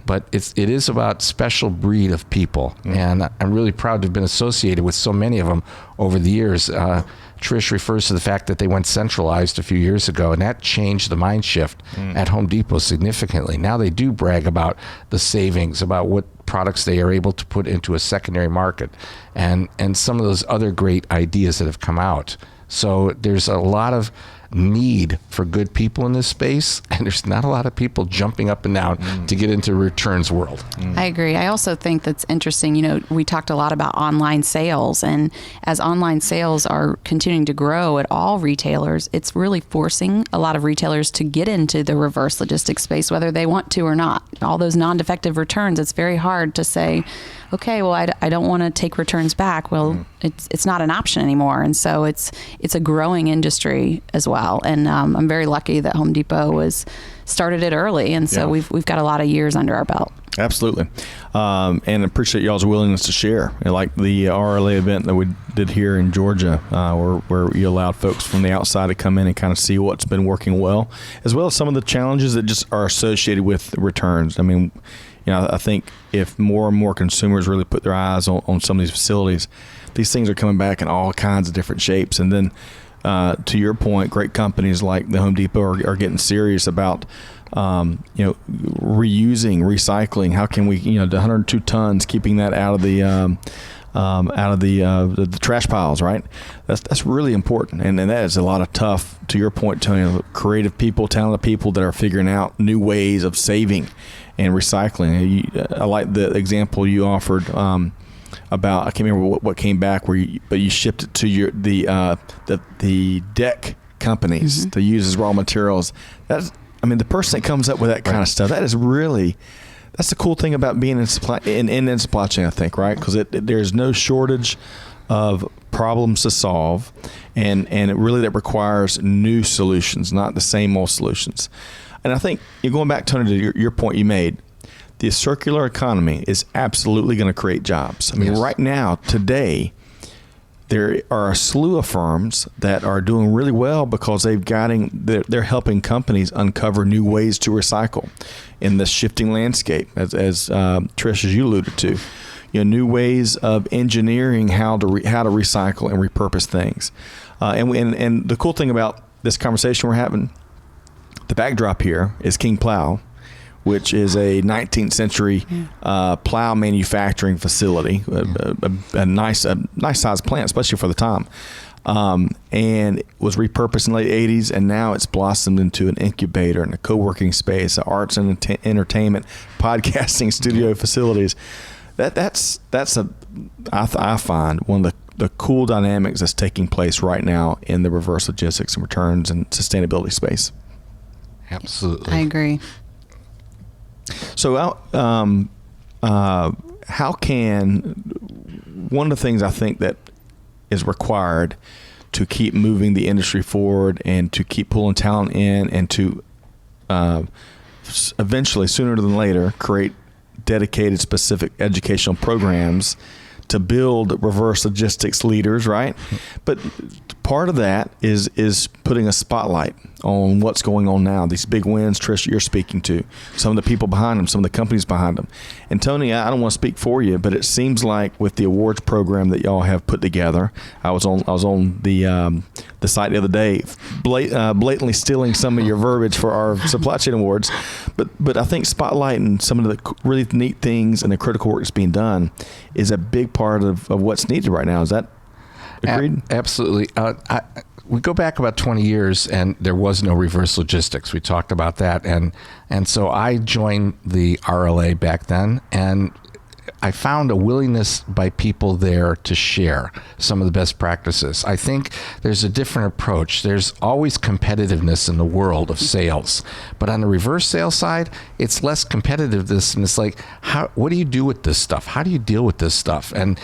But it is about special breed of people, and I'm really proud to have been associated with so many of them over the years. Trish refers to the fact that they went centralized a few years ago, and that changed the mind shift at Home Depot significantly. Now they do brag about the savings, about what products they are able to put into a secondary market, and some of those other great ideas that have come out. So there's a lot of need for good people in this space, and there's not a lot of people jumping up and down to get into returns world. I agree. I also think that's interesting. We talked a lot about online sales, and as online sales are continuing to grow at all retailers, it's really forcing a lot of retailers to get into the reverse logistics space, whether they want to or not. All those non-defective returns, it's very hard to say, okay, well, I don't want to take returns back. Well, it's not an option anymore. And so it's a growing industry as well. And I'm very lucky that Home Depot started it early. And so we've got a lot of years under our belt. Absolutely. And appreciate y'all's willingness to share. Like the RLA event that we did here in Georgia, where you allowed folks from the outside to come in and kind of see what's been working well as some of the challenges that just are associated with returns. I mean, I think if more and more consumers really put their eyes on some of these facilities, these things are coming back in all kinds of different shapes. And then, to your point, great companies like the Home Depot are getting serious about, reusing, recycling. How can we, the 102 tons, keeping that out of the trash piles, right? That's really important, and that is a lot of tough, to your point, Tony, creative people, talented people that are figuring out new ways of saving and recycling. I like the example you offered about, I can't remember what came back, but you shipped it to the deck companies to use as raw materials. The person that comes up with that kind of stuff, that's the cool thing about being in supply chain, I think, right? Because there's no shortage of problems to solve, and it really that requires new solutions, not the same old solutions. And I think, going back, Tony, to your point you made, the circular economy is absolutely going to create jobs. I mean, Yes. right now, today, there are a slew of firms that are doing really well because they're helping companies uncover new ways to recycle in the shifting landscape, as Trish, as you alluded to. New ways of engineering how to recycle and repurpose things. And the cool thing about this conversation we're having, the backdrop here is King Plow, which is a 19th century plow manufacturing facility, a nice sized plant, especially for the time. And it was repurposed in the late 80s, and now it's blossomed into an incubator and a co-working space, arts and entertainment, podcasting studio facilities. I find one of the cool dynamics that's taking place right now in the reverse logistics and returns and sustainability space. Absolutely. I agree. So, how can one of the things I think that is required to keep moving the industry forward and to keep pulling talent in and to eventually, sooner than later, create dedicated, specific educational programs to build reverse logistics leaders, right? But part of that is putting a spotlight on what's going on now. These big wins, Trish, you're speaking to, some of the people behind them, some of the companies behind them. And Tony, I don't want to speak for you, but it seems like with the awards program that y'all have put together, I was on the site the other day, blatantly stealing some of your verbiage for our supply chain awards. But I think spotlighting some of the really neat things and the critical work that's being done is a big part of what's needed right now. Is that agreed? Absolutely. We go back about 20 years, and there was no reverse logistics. We talked about that, and so I joined the RLA back then, and I found a willingness by people there to share some of the best practices. I think there's a different approach. There's always competitiveness in the world of sales, but on the reverse sales side, it's less competitiveness, and it's like, what do you do with this stuff? How do you deal with this stuff? And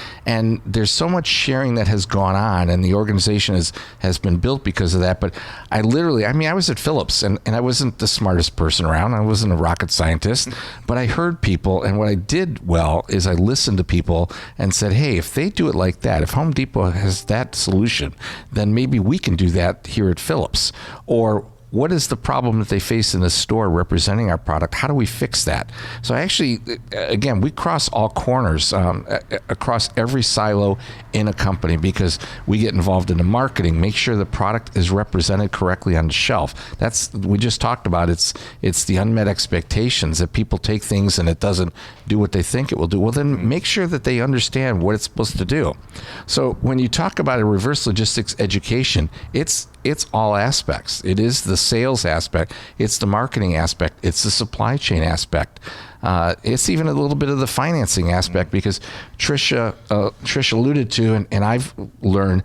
there's so much sharing that has gone on, and the organization has been built because of that. But I was at Philips, and I wasn't the smartest person around. I wasn't a rocket scientist, but I heard people, and what I did well is I listened to people and said, hey, if they do it like that, if Home Depot has that solution, then maybe we can do that here at Philips. Or what is the problem that they face in the store representing our product? How do we fix that? So actually, again, we cross all corners across every silo in a company because we get involved in the marketing, make sure the product is represented correctly on the shelf. We just talked about it's the unmet expectations that people take things and it doesn't do what they think it will do. Well, then make sure that they understand what it's supposed to do. So when you talk about a reverse logistics education, it's all aspects. It is the sales aspect. It's the marketing aspect. It's the supply chain aspect. It's even a little bit of the financing aspect because Trish alluded to, and I've learned,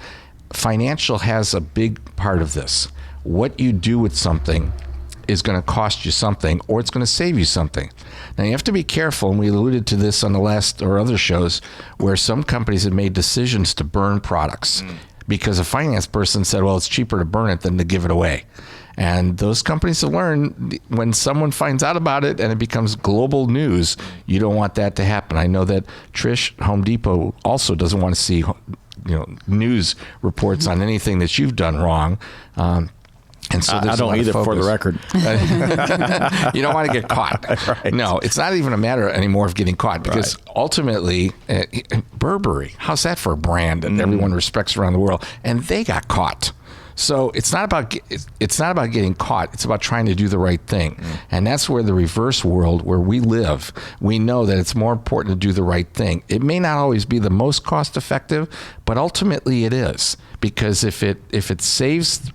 financial has a big part of this. What you do with something is going to cost you something, or it's going to save you something. Now you have to be careful, and we alluded to this on the last or other shows, where some companies have made decisions to burn products. Because a finance person said, well, it's cheaper to burn it than to give it away. And those companies have learned when someone finds out about it and it becomes global news, you don't want that to happen. I know that Trish, Home Depot, also doesn't want to see news reports on anything that you've done wrong. And so I don't either, for the record. You don't want to get caught. Right. No, it's not even a matter anymore of getting caught because ultimately, Burberry, how's that for a brand that everyone respects around the world? And they got caught. So it's not about getting caught. It's about trying to do the right thing. And that's where the reverse world where we live, we know that it's more important to do the right thing. It may not always be the most cost effective, but ultimately it is, because if it saves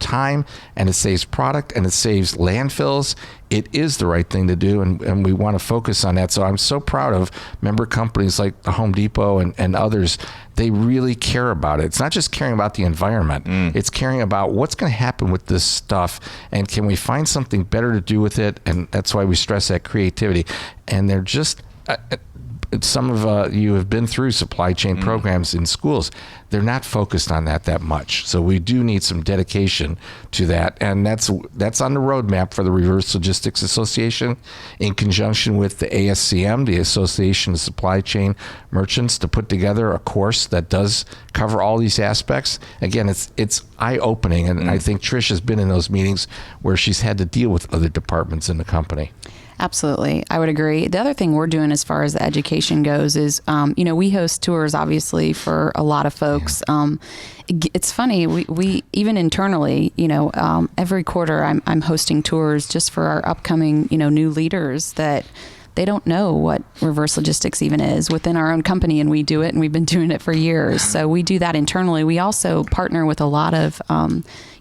time and it saves product and it saves landfills, it is the right thing to do, and we want to focus on that. So I'm so proud of member companies like the Home Depot and others. They really care about it. It's not just caring about the environment. It's caring about what's going to happen with this stuff, and can we find something better to do with it? And that's why we stress that creativity. And they're just some of you have been through supply chain programs in schools. They're not focused on that much. So we do need some dedication to that. And that's on the roadmap for the Reverse Logistics Association in conjunction with the ASCM, the Association of Supply Chain Merchants, to put together a course that does cover all these aspects. Again, it's eye-opening. And I think Trish has been in those meetings where she's had to deal with other departments in the company. Absolutely. I would agree. The other thing we're doing as far as the education goes is, we host tours, obviously, for a lot of folks. It's funny, we even internally, every quarter I'm hosting tours just for our upcoming, new leaders that they don't know what reverse logistics even is within our own company, and we do it, and we've been doing it for years. So we do that internally. We also partner with a lot of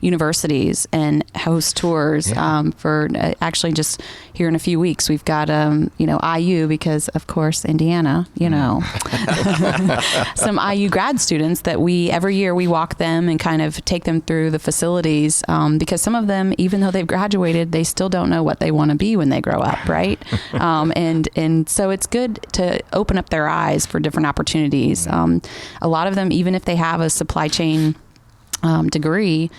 universities and host tours for actually just here in a few weeks. We've got, IU, because of course, Indiana, some IU grad students that every year we walk them and kind of take them through the facilities, because some of them, even though they've graduated, they still don't know what they want to be when they grow up, right? And so it's good to open up their eyes for different opportunities. A lot of them, even if they have a supply chain degree,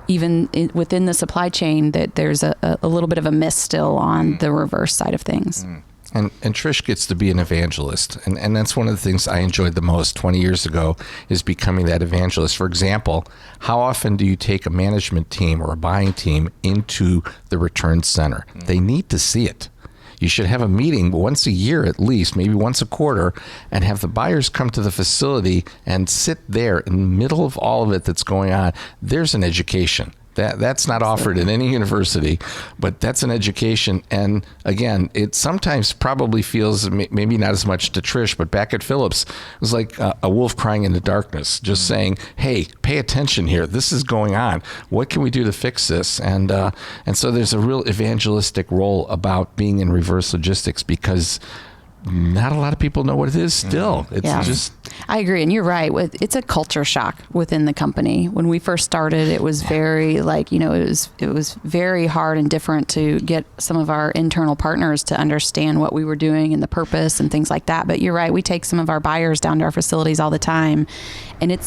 even within the supply chain, that there's a little bit of a miss still on the reverse side of things. And Trish gets to be an evangelist. And that's one of the things I enjoyed the most 20 years ago, is becoming that evangelist. For example, how often do you take a management team or a buying team into the return center? They need to see it. You should have a meeting once a year at least, maybe once a quarter, and have the buyers come to the facility and sit there in the middle of all of it that's going on. There's an education. That's not offered in any university, but that's an education. And again, it sometimes probably feels, maybe not as much to Trish, but back at Phillips, it was like a wolf crying in the darkness, just saying, hey, pay attention here. This is going on. What can we do to fix this? And so there's a real evangelistic role about being in reverse logistics, because not a lot of people know what it is still. It's I agree. And you're right. It's a culture shock within the company. When we first started, it was very it was very hard and different to get some of our internal partners to understand what we were doing and the purpose and things like that. But you're right. We take some of our buyers down to our facilities all the time. And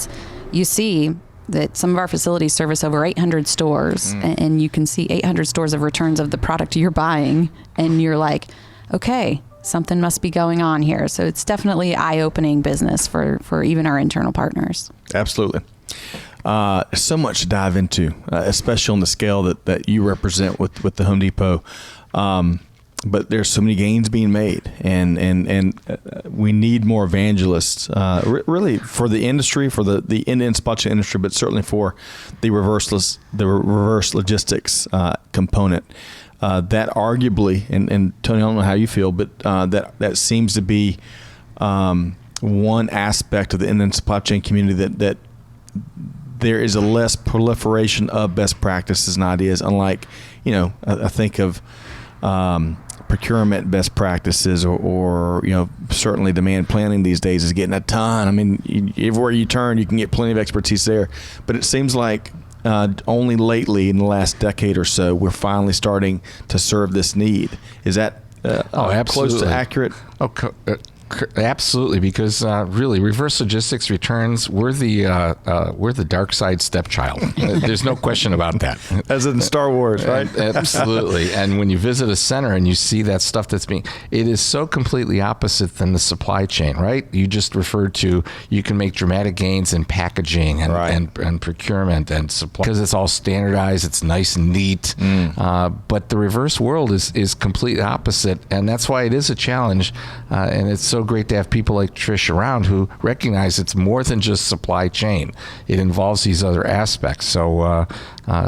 you see that some of our facilities service over 800 stores, and you can see 800 stores of returns of the product you're buying. And you're like, okay, something must be going on here. So it's definitely eye-opening business for even our internal partners. Absolutely. So much to dive into, especially on the scale that you represent with the Home Depot. But there's so many gains being made, and we need more evangelists, really, for the industry, for the end-to-end supply chain industry, but certainly for the reverse logistics component. That arguably, and Tony, I don't know how you feel, but that seems to be one aspect of the end-to-end supply chain community that there is a less proliferation of best practices and ideas. Unlike, I think of procurement best practices, or certainly demand planning these days is getting a ton. I mean, everywhere you turn, you can get plenty of expertise there. But it seems like only lately, in the last decade or so, we're finally starting to serve this need. Is that close to accurate? Absolutely, because really, reverse logistics returns, we're the dark side stepchild. There's no question about that. As in Star Wars, right? Absolutely. And when you visit a center and you see that stuff it is so completely opposite than the supply chain, right? You just referred to, you can make dramatic gains in packaging and procurement and supply, because it's all standardized, it's nice and neat. But the reverse world is completely opposite, and that's why it is a challenge, and it's so great to have people like Trish around who recognize it's more than just supply chain. It involves these other aspects. So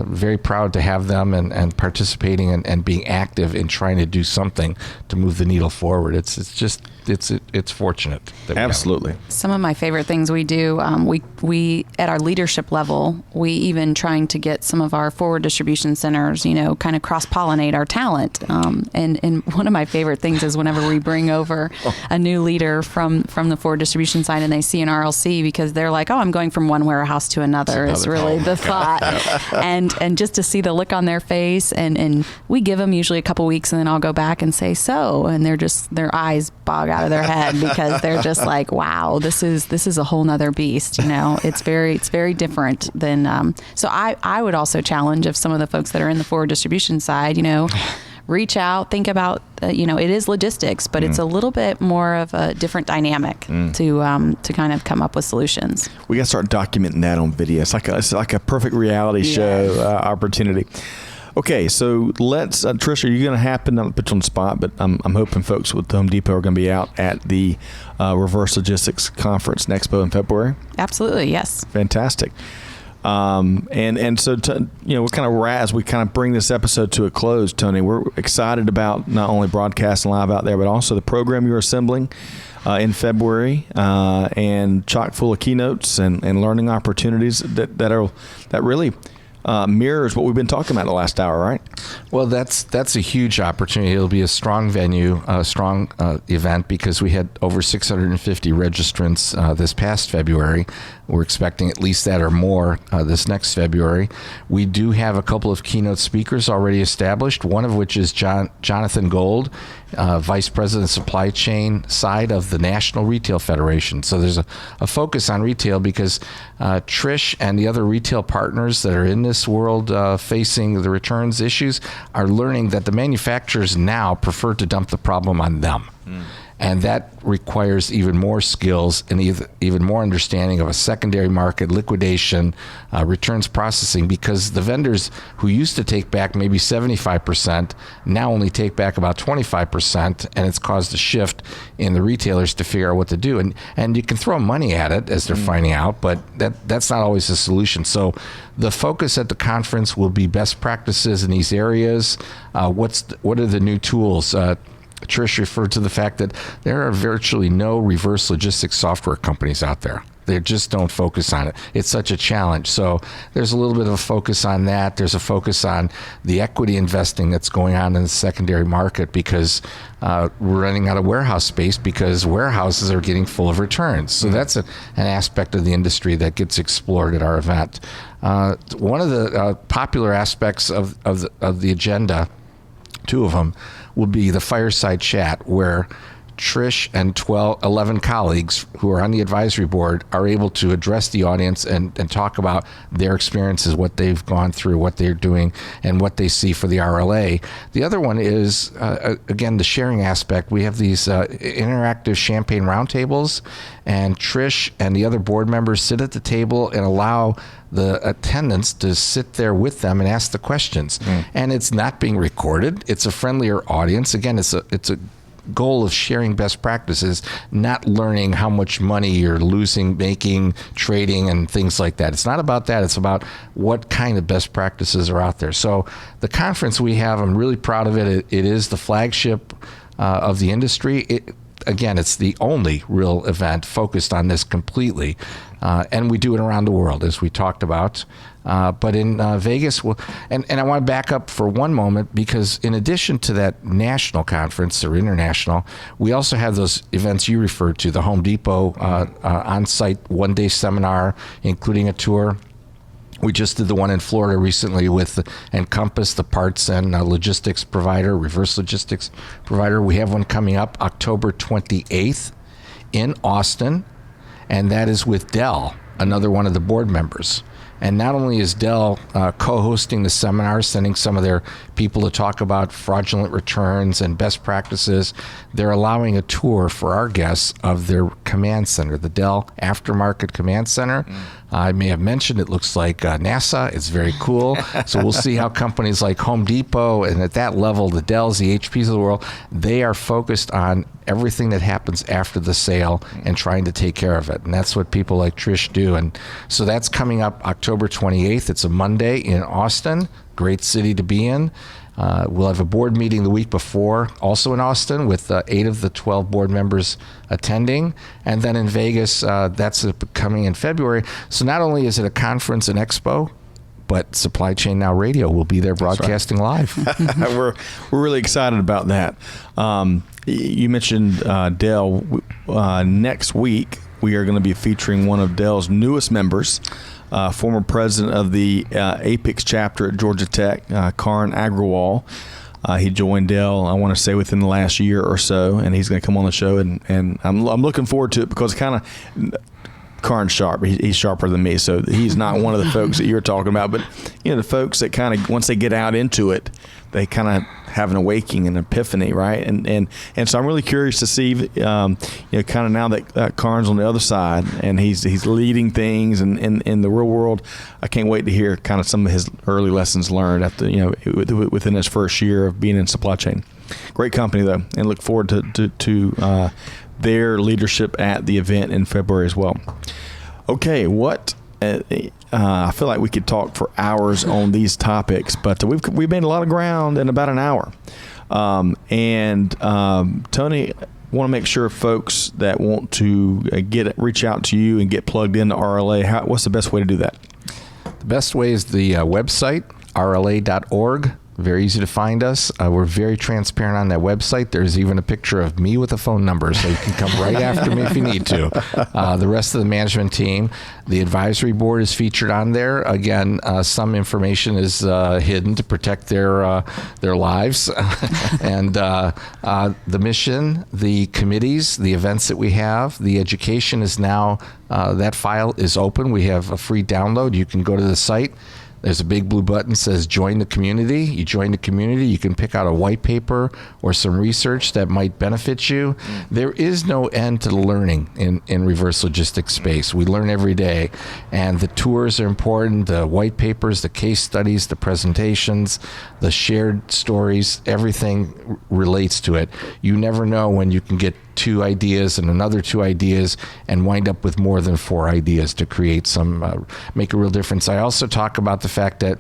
very proud to have them and participating and being active in trying to do something to move the needle forward. It's fortunate that we absolutely have. Some of my favorite things we do, we at our leadership level, we even trying to get some of our forward distribution centers, kind of cross-pollinate our talent. And one of my favorite things is whenever we bring over a new leader from the forward distribution side, and they see an RLC, because they're like, oh, I'm going from one warehouse to another. It's really the thought. And just to see the look on their face, and we give them usually a couple weeks, and then I'll go back and say, so, and their eyes bog out of their head because they're just like, wow, this is a whole nother beast. It's very different than. So I would also challenge if some of the folks that are in the forward distribution side, reach out, think about, it is logistics, but it's a little bit more of a different dynamic to kind of come up with solutions. We got to start documenting that on video. It's like a perfect reality show opportunity. Okay, so let's, Trish, are you going to happen, not to put you on the spot, but I'm hoping folks with Home Depot are going to be out at the Reverse Logistics Conference and Expo in February? Absolutely, yes. Fantastic. And so, we're kind of as we kind of bring this episode to a close, Tony, we're excited about not only broadcasting live out there, but also the program you're assembling in February, and chock full of keynotes and learning opportunities that really mirrors what we've been talking about the last hour, right? Well, that's a huge opportunity. It'll be a strong venue, a strong event, because we had over 650 registrants this past February. We're expecting at least that or more this next February. We do have a couple of keynote speakers already established, one of which is Jonathan Gold, Vice President of Supply Chain side of the National Retail Federation. So there's a focus on retail because Trish and the other retail partners that are in this world facing the returns issues are learning that the manufacturers now prefer to dump the problem on them. And that requires even more skills and even more understanding of a secondary market, liquidation, returns processing, because the vendors who used to take back maybe 75% now only take back about 25%, and it's caused a shift in the retailers to figure out what to do. And you can throw money at it as they're finding out, but that's not always the solution. So the focus at the conference will be best practices in these areas. What are the new tools? Trish referred to the fact that there are virtually no reverse logistics software companies out there. They just don't focus on it. It's such a challenge. So there's a little bit of a focus on that. There's a focus on the equity investing that's going on in the secondary market because we're running out of warehouse space because warehouses are getting full of returns. So that's an aspect of the industry that gets explored at our event. One of the popular aspects of the agenda, two of them, will be the fireside chat where Trish and 11 colleagues who are on the advisory board are able to address the audience and talk about their experiences, what they've gone through, what they're doing, and what they see for the RLA. The other one is, again, the sharing aspect. We have these interactive champagne roundtables, and Trish and the other board members sit at the table and allow the attendants to sit there with them and ask the questions. And it's not being recorded. It's a friendlier audience. Again, it's a goal of sharing best practices, not learning how much money you're losing, making, trading, and things like that. It's not about that. It's about what kind of best practices are out there. So the conference we have, I'm really proud of it. It is the flagship of the industry. Again, it's the only real event focused on this completely. And we do it around the world, as we talked about. But in Vegas, and I want to back up for one moment, because in addition to that national conference or international, we also have those events you referred to, the Home Depot on-site one-day seminar, including a tour. We just did the one in Florida recently with Encompass, the parts and logistics provider, reverse logistics provider. We have one coming up October 28th in Austin, and that is with Dell, another one of the board members. And not only is Dell co-hosting the seminar, sending some of their people to talk about fraudulent returns and best practices, they're allowing a tour for our guests of their command center, the Dell Aftermarket Command Center. I may have mentioned it looks like NASA. It's very cool. So we'll see how companies like Home Depot and at that level, the Dells, the HPs of the world, they are focused on everything that happens after the sale and trying to take care of it. And that's what people like Trish do. And so that's coming up October 28th. It's a Monday in Austin. Great city to be in. We'll have a board meeting the week before, also in Austin, with 8 of the 12 board members attending. And then in Vegas, that's coming in February. So not only is it a conference and expo, but Supply Chain Now Radio will be there broadcasting live. We're really excited about that. You mentioned Dell. Next week, we are going to be featuring one of Dell's newest members, former president of the Apex chapter at Georgia Tech, Karan Agrawal. He joined Dell, I want to say, within the last year or so, and he's going to come on the show, and I'm looking forward to it because kind of Karn's sharp. He's sharper than me, so he's not one of the folks that you're talking about. But the folks that kind of once they get out into it, they kind of have an awakening, an epiphany, right? And so I'm really curious to see, kind of now that Karn's on the other side and he's leading things and in the real world. I can't wait to hear kind of some of his early lessons learned within his first year of being in supply chain. Great company though, and look forward to their leadership at the event in February as well. Okay, I feel like we could talk for hours on these topics, but we've made a lot of ground in about an hour. Tony, want to make sure folks that want to reach out to you and get plugged into RLA, what's the best way to do that? The best way is the website, rla.org. Very easy to find us. We're very transparent on that website. There's even a picture of me with a phone number, so you can come right after me if you need to. The rest of the management team, the advisory board is featured on there. Again, some information is hidden to protect their lives. And the mission, the committees, the events that we have, the education is now, that file is open. We have a free download. You can go to the site. There's a big blue button that says join the community. You join the community, you can pick out a white paper or some research that might benefit you. There is no end to the learning in reverse logistics space. We learn every day, and the tours are important, the white papers, the case studies, the presentations, the shared stories, everything relates to it. You never know when you can get 2 ideas and another 2 ideas and wind up with more than 4 ideas to create make a real difference. I also talk about the fact that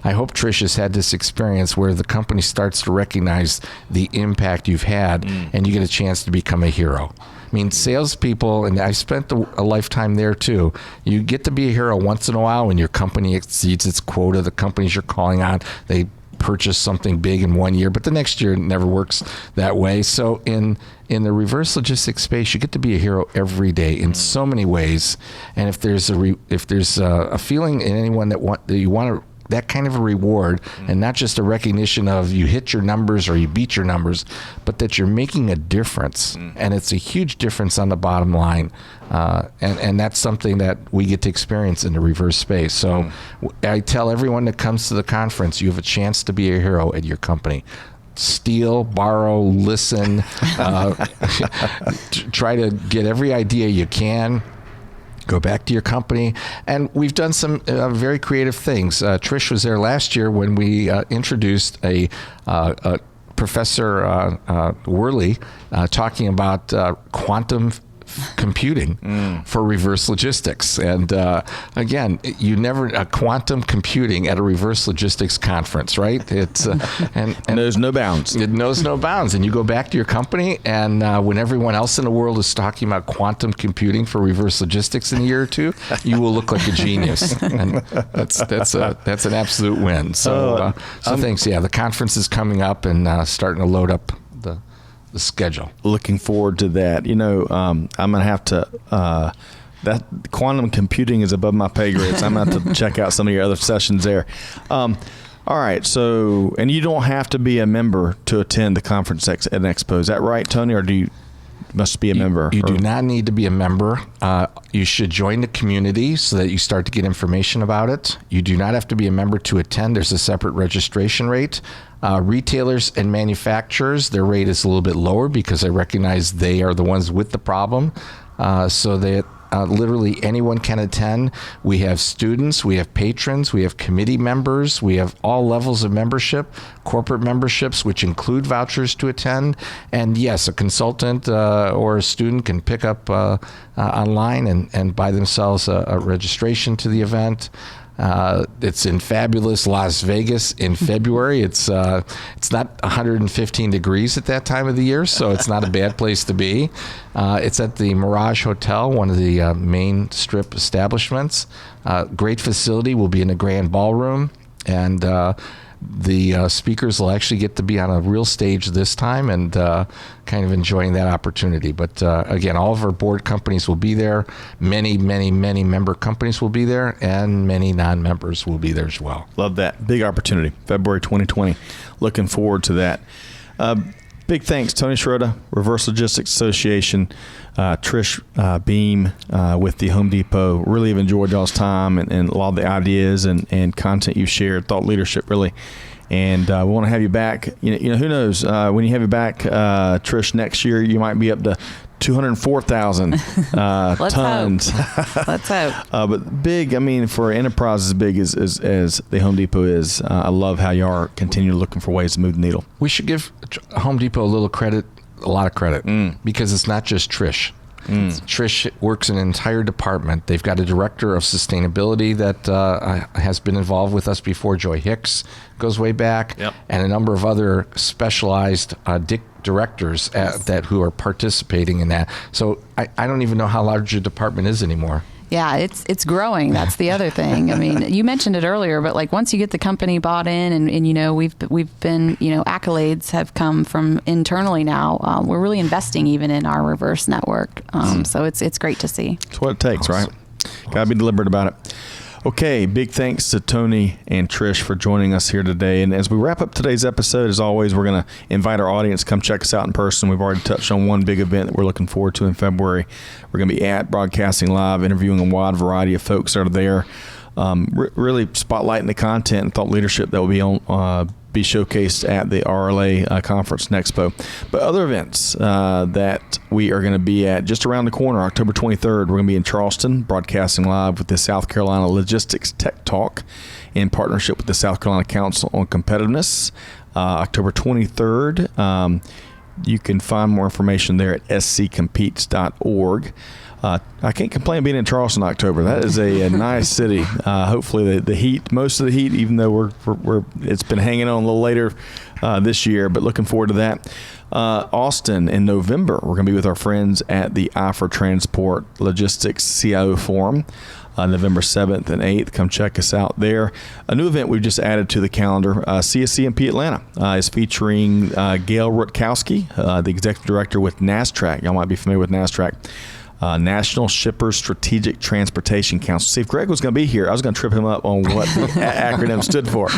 I hope Trish has had this experience where the company starts to recognize the impact you've had and you get a chance to become a hero. I mean, salespeople, and I spent a lifetime there too, you get to be a hero once in a while when your company exceeds its quota, the companies you're calling on, they purchase something big in 1 year, but the next year it never works that way. So in the reverse logistics space, you get to be a hero every day in so many ways. And if there's a feeling in anyone that you want that kind of a reward, and not just a recognition of you hit your numbers or you beat your numbers, but that you're making a difference, and it's a huge difference on the bottom line. And that's something that we get to experience in the reverse space. So I tell everyone that comes to the conference, you have a chance to be a hero at your company. Steal, borrow, listen, try to get every idea you can. Go back to your company. And we've done some very creative things. Trish was there last year when we introduced a Professor Worley talking about quantum computing for reverse logistics. And again, quantum computing at a reverse logistics conference, right? It's and knows no bounds. It knows no bounds. And you go back to your company, and when everyone else in the world is talking about quantum computing for reverse logistics in a year or 2, you will look like a genius. And that's an absolute win. So thanks. Yeah, the conference is coming up and starting to load up the schedule. Looking forward to that. I'm going to have to, that quantum computing is above my pay grade, so I'm going to have to check out some of your other sessions there. All right. So, and you don't have to be a member to attend the conference and expo. Is that right, Tony? Or must be a member? You do not need to be a member. You should join the community so that you start to get information about it. You do not have to be a member to attend. There's a separate registration rate. Retailers and manufacturers, their rate is a little bit lower because I recognize they are the ones with the problem. So that literally anyone can attend. We have students, we have patrons, we have committee members, we have all levels of membership, corporate memberships, which include vouchers to attend. And yes, a consultant or a student can pick up online and buy themselves a registration to the event. It's in fabulous Las Vegas in February. It's not 115 degrees at that time of the year, so it's not a bad place to be. It's at the Mirage Hotel, one of the main strip establishments. Great facility. We'll be in a grand ballroom, and the speakers will actually get to be on a real stage this time and kind of enjoying that opportunity. But again, all of our board companies will be there. Many, many, many member companies will be there, and many non-members will be there as well. Love that. Big opportunity. February 2020. Looking forward to that. Big thanks, Tony Schroeder, Reverse Logistics Association, Trish Beam with the Home Depot. Really have enjoyed y'all's time and a lot of the ideas and content you've shared, thought leadership really. And we want to have you back. You know, who knows? When you have you back, Trish, next year you might be up to 204,000 tons. Let's hope. But big, I mean, for an enterprise as big as the Home Depot is, I love how you are continuing looking for ways to move the needle. We should give Home Depot a little credit, a lot of credit, because it's not just Trish. Trish works in an entire department. They've got a director of sustainability that has been involved with us before. Joy Hicks goes way back, and a number of other specialized directors that who are participating in that. So I don't even know how large your department is anymore. Yeah, it's growing. That's the other thing. I mean, you mentioned it earlier, but like once you get the company bought in, and you know we've been, you know, accolades have come from internally now. We're really investing even in our reverse network. So it's great to see. It's what it takes, right? Got to be deliberate about it. Okay, big thanks to Tony and Trish for joining us here today. And as we wrap up today's episode, as always, we're going to invite our audience to come check us out in person. We've already touched on one big event that we're looking forward to in February. We're going to be at Broadcasting Live, interviewing a wide variety of folks that are there, really spotlighting the content and thought leadership that will be showcased at the RLA Conference and Expo. But other events that we are going to be at just around the corner, October 23rd, we're going to be in Charleston, broadcasting live with the South Carolina Logistics Tech Talk in partnership with the South Carolina Council on Competitiveness. October 23rd. You can find more information there at sccompetes.org. I can't complain being in Charleston in October. That is a nice city. Hopefully the heat, most of the heat, even though it's been hanging on a little later this year, but looking forward to that. Austin in November, we're going to be with our friends at the I for Transport Logistics CIO Forum. November 7th and 8th. Come check us out there. A new event we've just added to the calendar, CSCMP Atlanta, is featuring Gail Rutkowski, the Executive Director with NASTRAC. Y'all might be familiar with NASTRAC. National Shippers Strategic Transportation Council. See, if Greg was going to be here, I was going to trip him up on what the acronym stood for.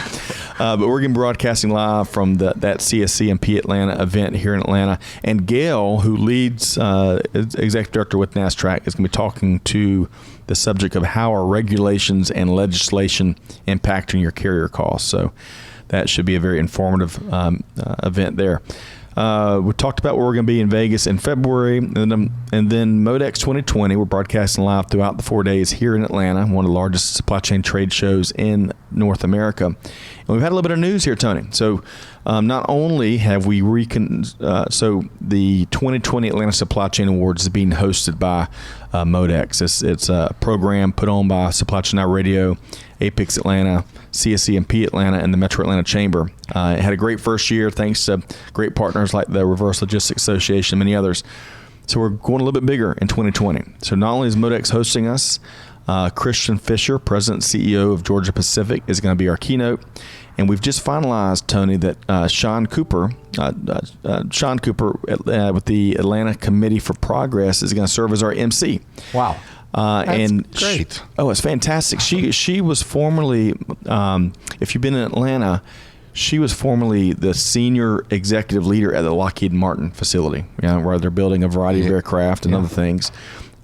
But we're going to be broadcasting live from that CSCMP Atlanta event here in Atlanta. And Gail, who leads Executive Director with NASTRAC, is going to be talking to the subject of how are regulations and legislation impacting your carrier costs. So that should be a very informative event there. We talked about where we're going to be in Vegas in February, and then Modex 2020. We're broadcasting live throughout the 4 days here in Atlanta, one of the largest supply chain trade shows in North America. And we've had a little bit of news here, Tony. So not only have we so the 2020 Atlanta Supply Chain Awards is being hosted by Modex. It's a program put on by Supply Chain Now Radio, Apex Atlanta, CSCMP Atlanta, and the Metro Atlanta Chamber. It had a great first year thanks to great partners like the Reverse Logistics Association and many others. So we're going a little bit bigger in 2020. So not only is Modex hosting us, Christian Fisher, President and CEO of Georgia Pacific, is going to be our keynote. And we've just finalized, Tony, that Sean Cooper with the Atlanta Committee for Progress is going to serve as our MC. Wow. That's great. It's fantastic. She was formerly, if you've been in Atlanta, she was formerly the senior executive leader at the Lockheed Martin facility, where they're building a variety of aircraft and other things,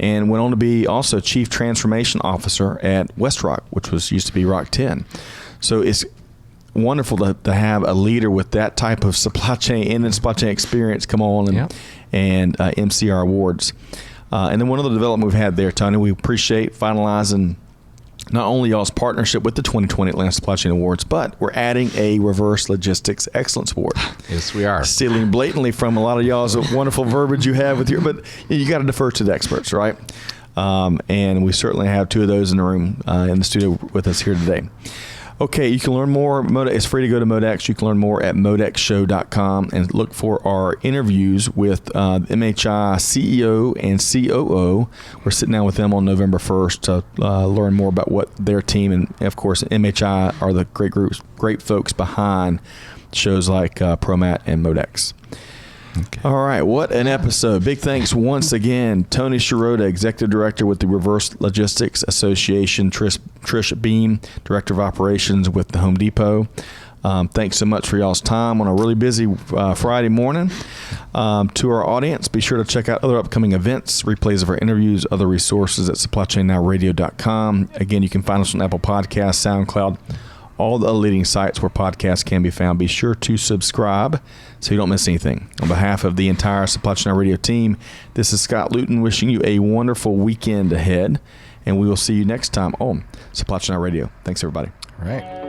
and went on to be also Chief Transformation Officer at West Rock, which used to be Rock 10. So it's wonderful to have a leader with that type of supply chain experience come on and MC our awards. And then one other development we've had there, Tony, we appreciate finalizing not only y'all's partnership with the 2020 Atlanta Supply Chain Awards, but we're adding a Reverse Logistics Excellence Award. Yes, we are. Stealing blatantly from a lot of y'all's wonderful verbiage you have with but you got to defer to the experts, right? And we certainly have two of those in the room, in the studio with us here today. Okay, you can learn more. It's free to go to Modex. You can learn more at modexshow.com and look for our interviews with MHI CEO and COO. We're sitting down with them on November 1st to learn more about what their team and, of course, MHI are the great folks behind shows like ProMat and Modex. Okay. All right, what an episode. Big thanks once again, Tony Shirota, Executive Director with the Reverse Logistics Association, Trish Beam, Director of Operations with the Home Depot. Thanks so much for y'all's time on a really busy Friday morning. To our audience, be sure to check out other upcoming events, replays of our interviews, other resources at supplychainnowradio.com. Again, you can find us on Apple Podcasts, SoundCloud, all the leading sites where podcasts can be found. Be sure to subscribe so you don't miss anything. On behalf of the entire Supply Chain Now Radio team, this is Scott Luton wishing you a wonderful weekend ahead, and we will see you next time on Supply Chain Now Radio. Thanks, everybody. All right.